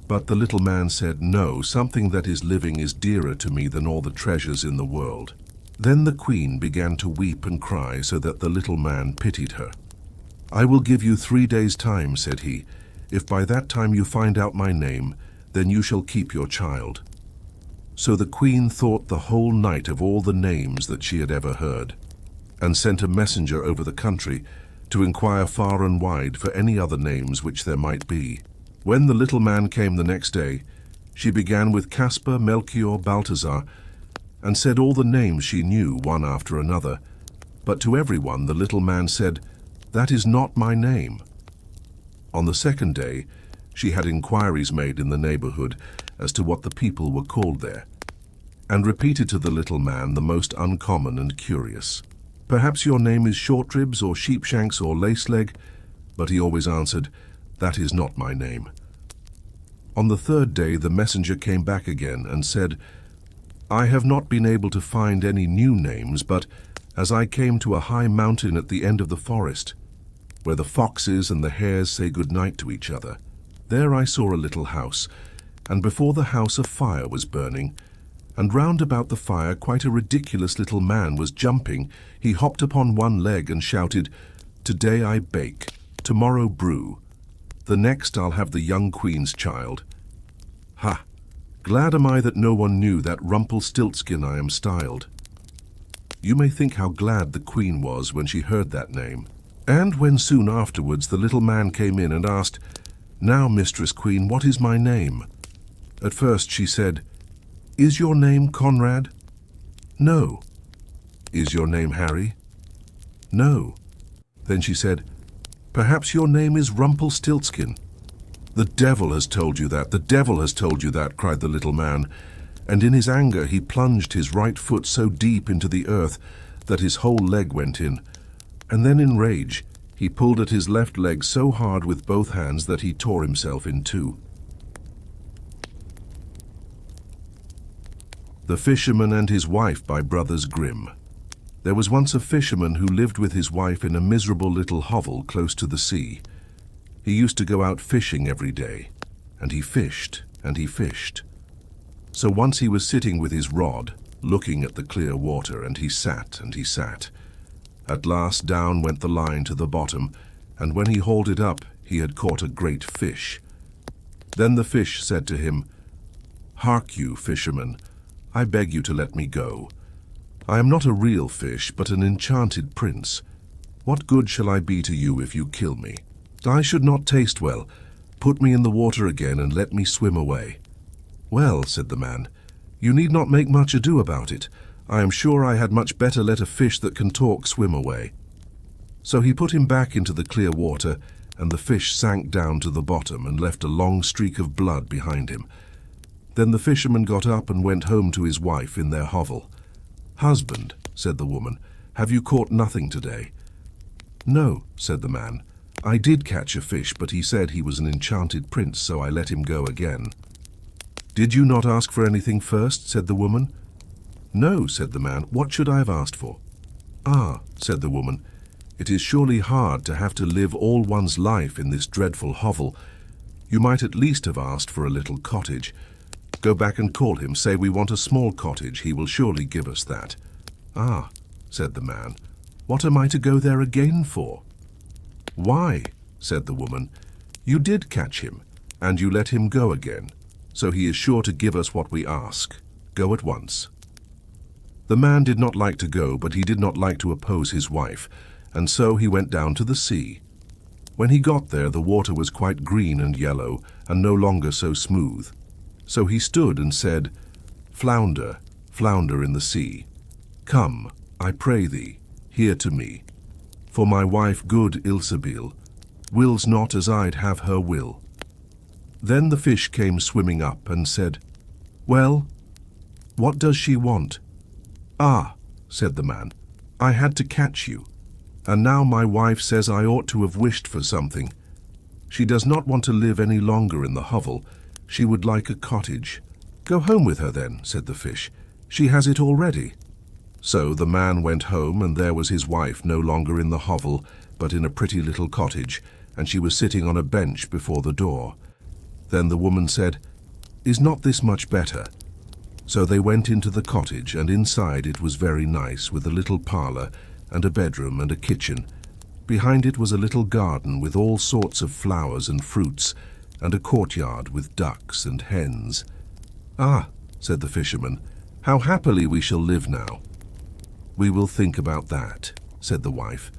But the little man said, "No, something that is living is dearer to me than all the treasures in the world." Then the queen began to weep and cry, so that the little man pitied her. "I will give you 3 days' time," said he. "If by that time you find out my name, then you shall keep your child." So the queen thought the whole night of all the names that she had ever heard, and sent a messenger over the country to inquire far and wide for any other names which there might be. When the little man came the next day, she began with Caspar, Melchior, Balthazar, and said all the names she knew, one after another. But to everyone the little man said, "That is not my name." On the 2nd day, she had inquiries made in the neighborhood as to what the people were called there, and repeated to the little man the most uncommon and curious. "Perhaps your name is Shortribs or Sheepshanks or Laceleg," but he always answered, "That is not my name." On the 3rd day the messenger came back again and said, "I have not been able to find any new names, but as I came to a high mountain at the end of the forest, where the foxes and the hares say good night to each other, there I saw a little house, and before the house a fire was burning, and round about the fire quite a ridiculous little man was jumping. He hopped upon one leg and shouted, 'Today I bake, tomorrow brew. The next I'll have the young queen's child.' Ha! Glad am I that no one knew that Rumpelstiltskin I am styled." You may think how glad the queen was when she heard that name. And when soon afterwards the little man came in and asked, "Now, Mistress Queen, what is my name?" At first she said, "Is your name Conrad?" "No." "Is your name Harry?" "No." Then she said, "Perhaps your name is Rumpelstiltskin." "The devil has told you that, the devil has told you that," cried the little man, and in his anger he plunged his right foot so deep into the earth that his whole leg went in, and then in rage he pulled at his left leg so hard with both hands that he tore himself in two. The Fisherman and His Wife by Brothers Grimm. There was once a fisherman who lived with his wife in a miserable little hovel close to the sea. He used to go out fishing every day, and he fished and he fished. So once he was sitting with his rod, looking at the clear water, and he sat and he sat. At last down went the line to the bottom, and when he hauled it up, he had caught a great fish. Then the fish said to him, "Hark you, fisherman, I beg you to let me go. I am not a real fish, but an enchanted prince. What good shall I be to you if you kill me? I should not taste well. Put me in the water again and let me swim away." "Well," said the man, "you need not make much ado about it. I am sure I had much better let a fish that can talk swim away." So he put him back into the clear water, and the fish sank down to the bottom and left a long streak of blood behind him. Then the fisherman got up and went home to his wife in their hovel. "Husband," said the woman, "have you caught nothing today?" "No," said the man. "I did catch a fish, but he said he was an enchanted prince, so I let him go again." "Did you not ask for anything first?" said the woman. "No," said the man. "What should I have asked for?" "Ah," said the woman, "it is surely hard to have to live all one's life in this dreadful hovel. You might at least have asked for a little cottage. Go back and call him, say we want a small cottage, he will surely give us that." "Ah," said the man, "what am I to go there again for?" "Why," said the woman, "you did catch him, and you let him go again, so he is sure to give us what we ask. Go at once." The man did not like to go, but he did not like to oppose his wife, and so he went down to the sea. When he got there, the water was quite green and yellow, and no longer so smooth. So he stood and said, "Flounder, flounder in the sea, come, I pray thee, here to me. For my wife good Ilsebil wills not as I'd have her will." Then the fish came swimming up and said, "Well, what does she want?" "Ah," said the man, "I had to catch you, and now my wife says I ought to have wished for something. She does not want to live any longer in the hovel. She would like a cottage." "Go home with her then," said the fish. "She has it already." So the man went home, and there was his wife no longer in the hovel, but in a pretty little cottage, and she was sitting on a bench before the door. Then the woman said, "Is not this much better?" So they went into the cottage, and inside it was very nice, with a little parlour, and a bedroom, and a kitchen. Behind it was a little garden with all sorts of flowers and fruits, and a courtyard with ducks and hens. "Ah," said the fisherman, "how happily we shall live now." "We will think about that," said the wife.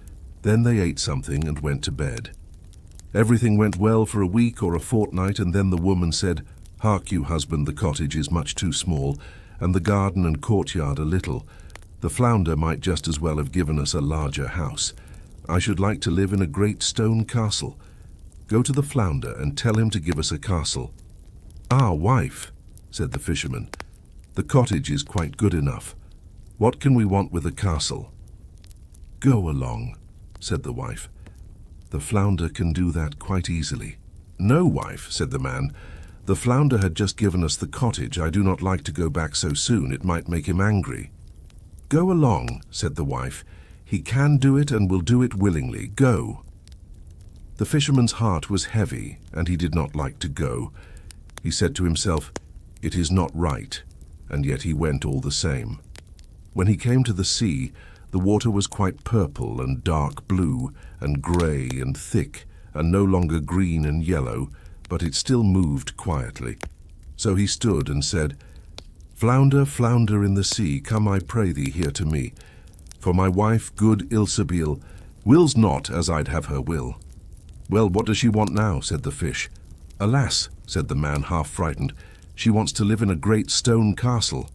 Then they ate something and went to bed. Everything went well for a week or a fortnight, and then the woman said, "Hark you, husband, the cottage is much too small, and the garden and courtyard a little. The flounder might just as well have given us a larger house. I should like to live in a great stone castle. Go to the flounder and tell him to give us a castle." "Ah, wife," said the fisherman, "the cottage is quite good enough. What can we want with a castle?" "Go along," said the wife. "The flounder can do that quite easily." "No, wife," said the man. "The flounder had just given us the cottage. I do not like to go back so soon. It might make him angry." "Go along," said the wife. "He can do it and will do it willingly. Go." The fisherman's heart was heavy, and he did not like to go. He said to himself, "It is not right," and yet he went all the same. When he came to the sea, the water was quite purple and dark blue and grey and thick, and no longer green and yellow, but it still moved quietly. So he stood and said, "Flounder, flounder in the sea, come I pray thee here to me. For my wife good Ilsebil wills not as I'd have her will." "Well, what does she want now?" said the fish. "Alas," said the man, half frightened, "she wants to live in a great stone castle."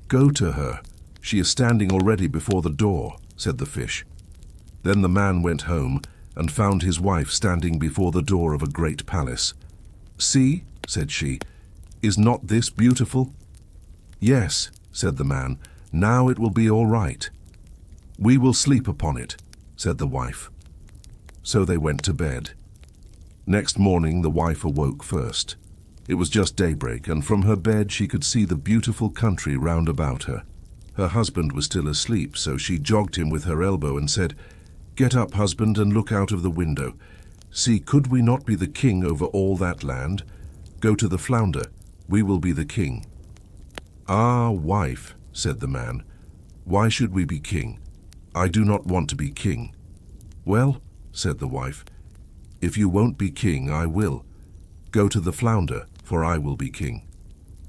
"Go to her. She is standing already before the door," said the fish. Then the man went home and found his wife standing before the door of a great palace. "See," said she, "is not this beautiful?" "Yes," said the man, "now it will be all right." "We will sleep upon it," said the wife. So they went to bed. Next morning the wife awoke first. It was just daybreak, and from her bed she could see the beautiful country round about her. Her husband was still asleep, so she jogged him with her elbow and said, "Get up, husband, and look out of the window. See, could we not be the king over all that land? Go to the flounder, we will be the king. Ah, wife, said the man, why should we be king? I do not want to be king. Well, said the wife, if you won't be king, I will. Go to the flounder, for I will be king.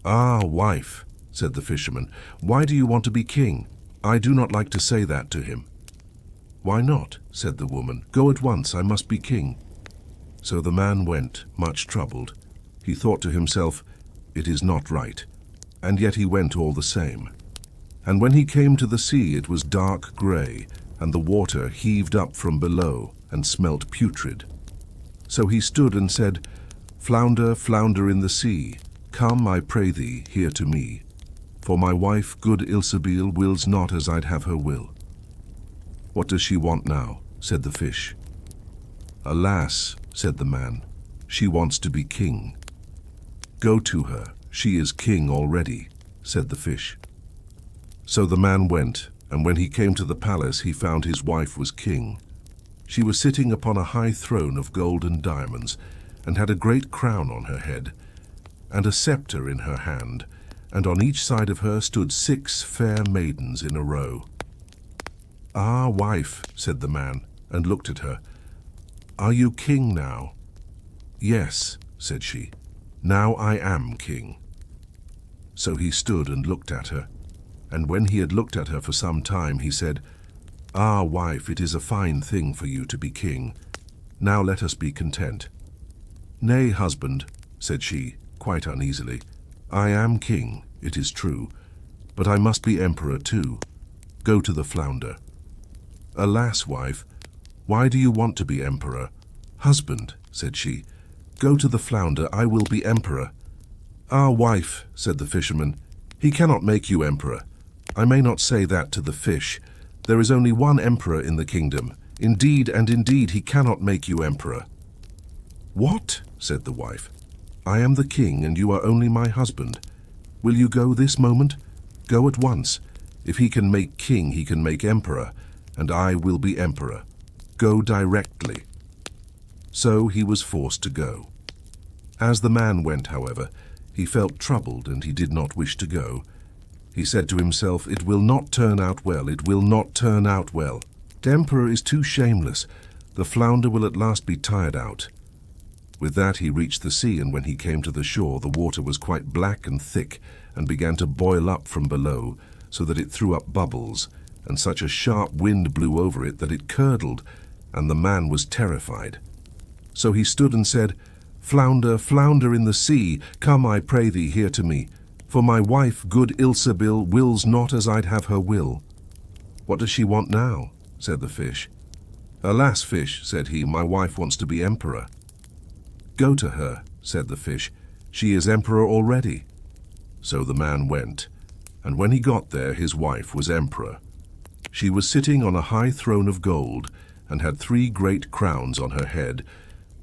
Ah, wife, said the fisherman, why do you want to be king? I do not like to say that to him. Why not? Said the woman. Go at once, I must be king. So the man went, much troubled. He thought to himself, it is not right, and yet he went all the same. And when he came to the sea, it was dark grey, and the water heaved up from below and smelt putrid. So he stood and said, Flounder, flounder in the sea, come, I pray thee, here to me. For my wife, good Ilsebil, wills not as I'd have her will. What does she want now? Said the fish. Alas, said the man, she wants to be king. Go to her, she is king already, said the fish. So the man went, and when he came to the palace, he found his wife was king. She was sitting upon a high throne of gold and diamonds, and had a great crown on her head, and a scepter in her hand, and on each side of her stood 6 fair maidens in a row. Ah, wife, said the man, and looked at her, are you king now? Yes, said she, now I am king. So he stood and looked at her, and when he had looked at her for some time, he said, Ah, wife, it is a fine thing for you to be king. Now let us be content. Nay, husband, said she, quite uneasily, I am king, it is true, but I must be emperor too. Go to the flounder. Alas, wife, why do you want to be emperor? Husband, said she, go to the flounder, I will be emperor. Ah, wife, said the fisherman, he cannot make you emperor. I may not say that to the fish. There is only one emperor in the kingdom. Indeed and indeed he cannot make you emperor. What? Said the wife. I am the king and you are only my husband. Will you go this moment? Go at once. If he can make king, he can make emperor, and I will be emperor. Go directly. So he was forced to go. As the man went, however, he felt troubled and he did not wish to go. He said to himself, it will not turn out well, it will not turn out well. The emperor is too shameless. The flounder will at last be tired out. With that he reached the sea, and when he came to the shore, the water was quite black and thick, and began to boil up from below, so that it threw up bubbles, and such a sharp wind blew over it that it curdled, and the man was terrified. So he stood and said, Flounder, flounder in the sea, come, I pray thee, here to me. For my wife, good Ilsebil, wills not as I'd have her will. What does she want now? Said the fish. Alas, fish, said he, my wife wants to be emperor. Go to her, said the fish. She is emperor already. So the man went, and when he got there, his wife was emperor. She was sitting on a high throne of gold, and had 3 great crowns on her head,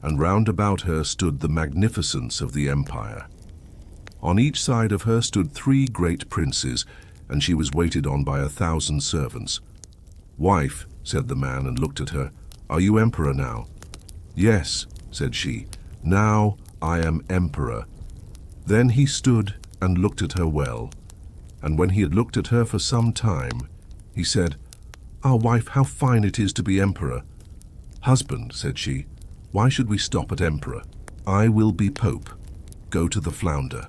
and round about her stood the magnificence of the empire. On each side of her stood 3 great princes, and she was waited on by 1,000 servants. Wife, said the man, and looked at her, are you emperor now? Yes, said she, now I am emperor. Then he stood and looked at her well, and when he had looked at her for some time, he said, Ah, wife, how fine it is to be emperor. Husband, said she, why should we stop at emperor? I will be pope. Go to the flounder.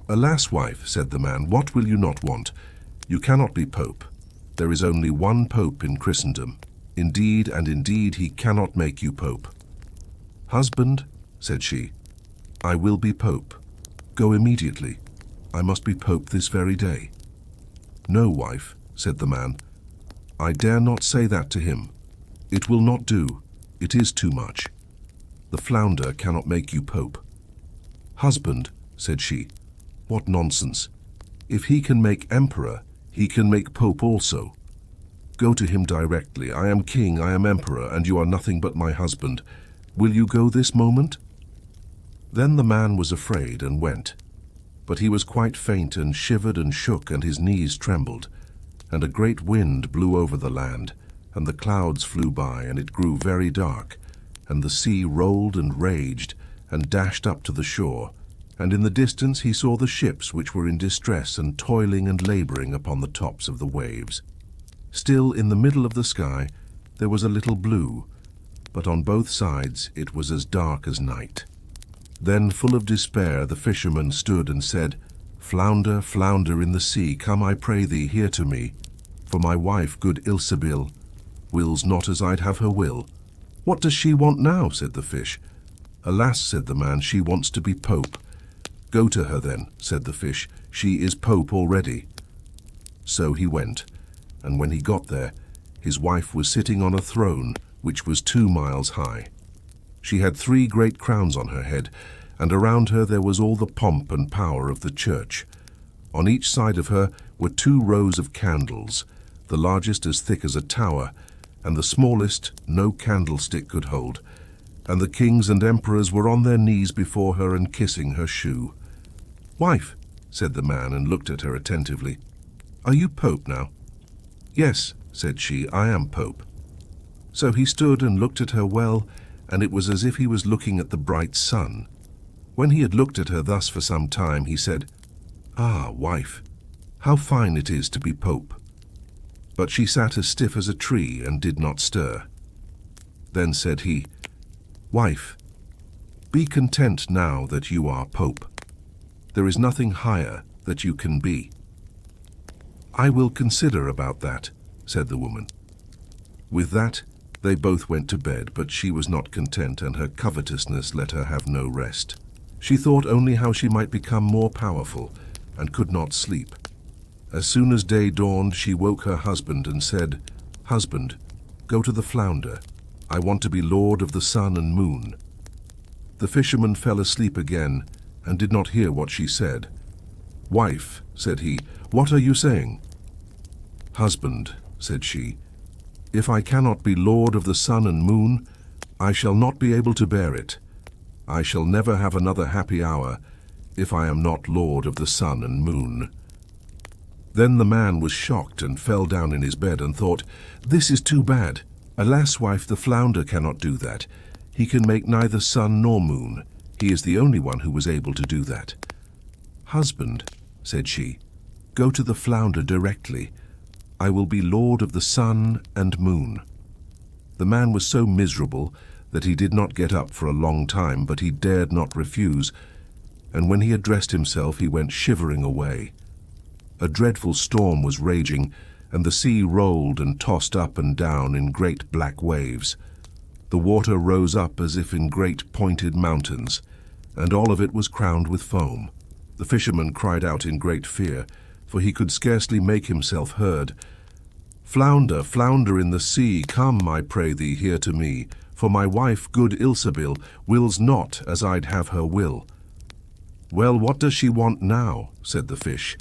Alas, wife, said the man, what will you not want? You cannot be pope. There is only one pope in Christendom. Indeed and indeed he cannot make you pope. Husband, said she, I will be pope. Go immediately. I must be pope this very day. No, wife, said the man, I dare not say that to him. It will not do. It is too much. The flounder cannot make you pope. Husband, said she, what nonsense. If he can make emperor, he can make pope also. Go to him directly. I am king, I am emperor, and you are nothing but my husband. Will you go this moment? Then the man was afraid and went. But he was quite faint and shivered and shook, and his knees trembled. And a great wind blew over the land, and the clouds flew by, and it grew very dark. and the sea rolled and raged and dashed up to the shore, and in the distance he saw the ships which were in distress and toiling and laboring upon the tops of the waves. Still in the middle of the sky there was a little blue, but on both sides it was as dark as night. Then, full of despair, the fisherman stood and said, "Flounder, flounder in the sea, come, I pray thee, here to me. For my wife, good Ilsebil, wills not as I'd have her will." "What does she want now?" said the fish. "Alas," said the man, "she wants to be pope." "Go to her then," said the fish, "she is pope already." So he went, and when he got there, his wife was sitting on a throne which was 2 miles high. She had 3 great crowns on her head, and around her there was all the pomp and power of the church. On each side of her were 2 rows of candles, the largest as thick as a tower, and the smallest no candlestick could hold. And the kings and emperors were on their knees before her and kissing her shoe. "Wife," said the man, and looked at her attentively, "are you pope now?" "Yes," said she, "I am pope." So he stood and looked at her well, and it was as if he was looking at the bright sun. When he had looked at her thus for some time, he said, "Ah, wife, how fine it is to be pope." But she sat as stiff as a tree and did not stir. Then said he, "Wife, be content now that you are pope. There is nothing higher that you can be." "I will consider about that," said the woman. With that, they both went to bed, but she was not content, and her covetousness let her have no rest. She thought only how she might become more powerful, and could not sleep. As soon as day dawned, she woke her husband and said, "Husband, go to the flounder. I want to be lord of the sun and moon." The fisherman fell asleep again, and did not hear what she said. "Wife," said he, "what are you saying?" "Husband," said she, "if I cannot be lord of the sun and moon, I shall not be able to bear it. I shall never have another happy hour if I am not lord of the sun and moon." Then the man was shocked and fell down in his bed and thought, "This is too bad. Alas, wife, the flounder cannot do that. He can make neither sun nor moon. He is the only one who was able to do that." "Husband," said she, "go to the flounder directly. I will be lord of the sun and moon." The man was so miserable that he did not get up for a long time, but he dared not refuse, and when he had dressed himself he went shivering away. A dreadful storm was raging, and the sea rolled and tossed up and down in great black waves. The water rose up as if in great pointed mountains, and all of it was crowned with foam. The fisherman cried out in great fear, for he could scarcely make himself heard. "Flounder, flounder in the sea, come, I pray thee, here to me, for my wife, good Ilsebil, wills not as I'd have her will." "Well, what does she want now?" said the fish.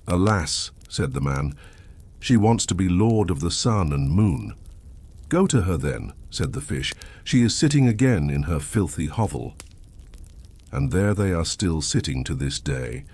"Alas," said the man, "she wants to be lord of the sun and moon." "Go to her then," said the fish. "She is sitting again in her filthy hovel." And there they are still sitting to this day,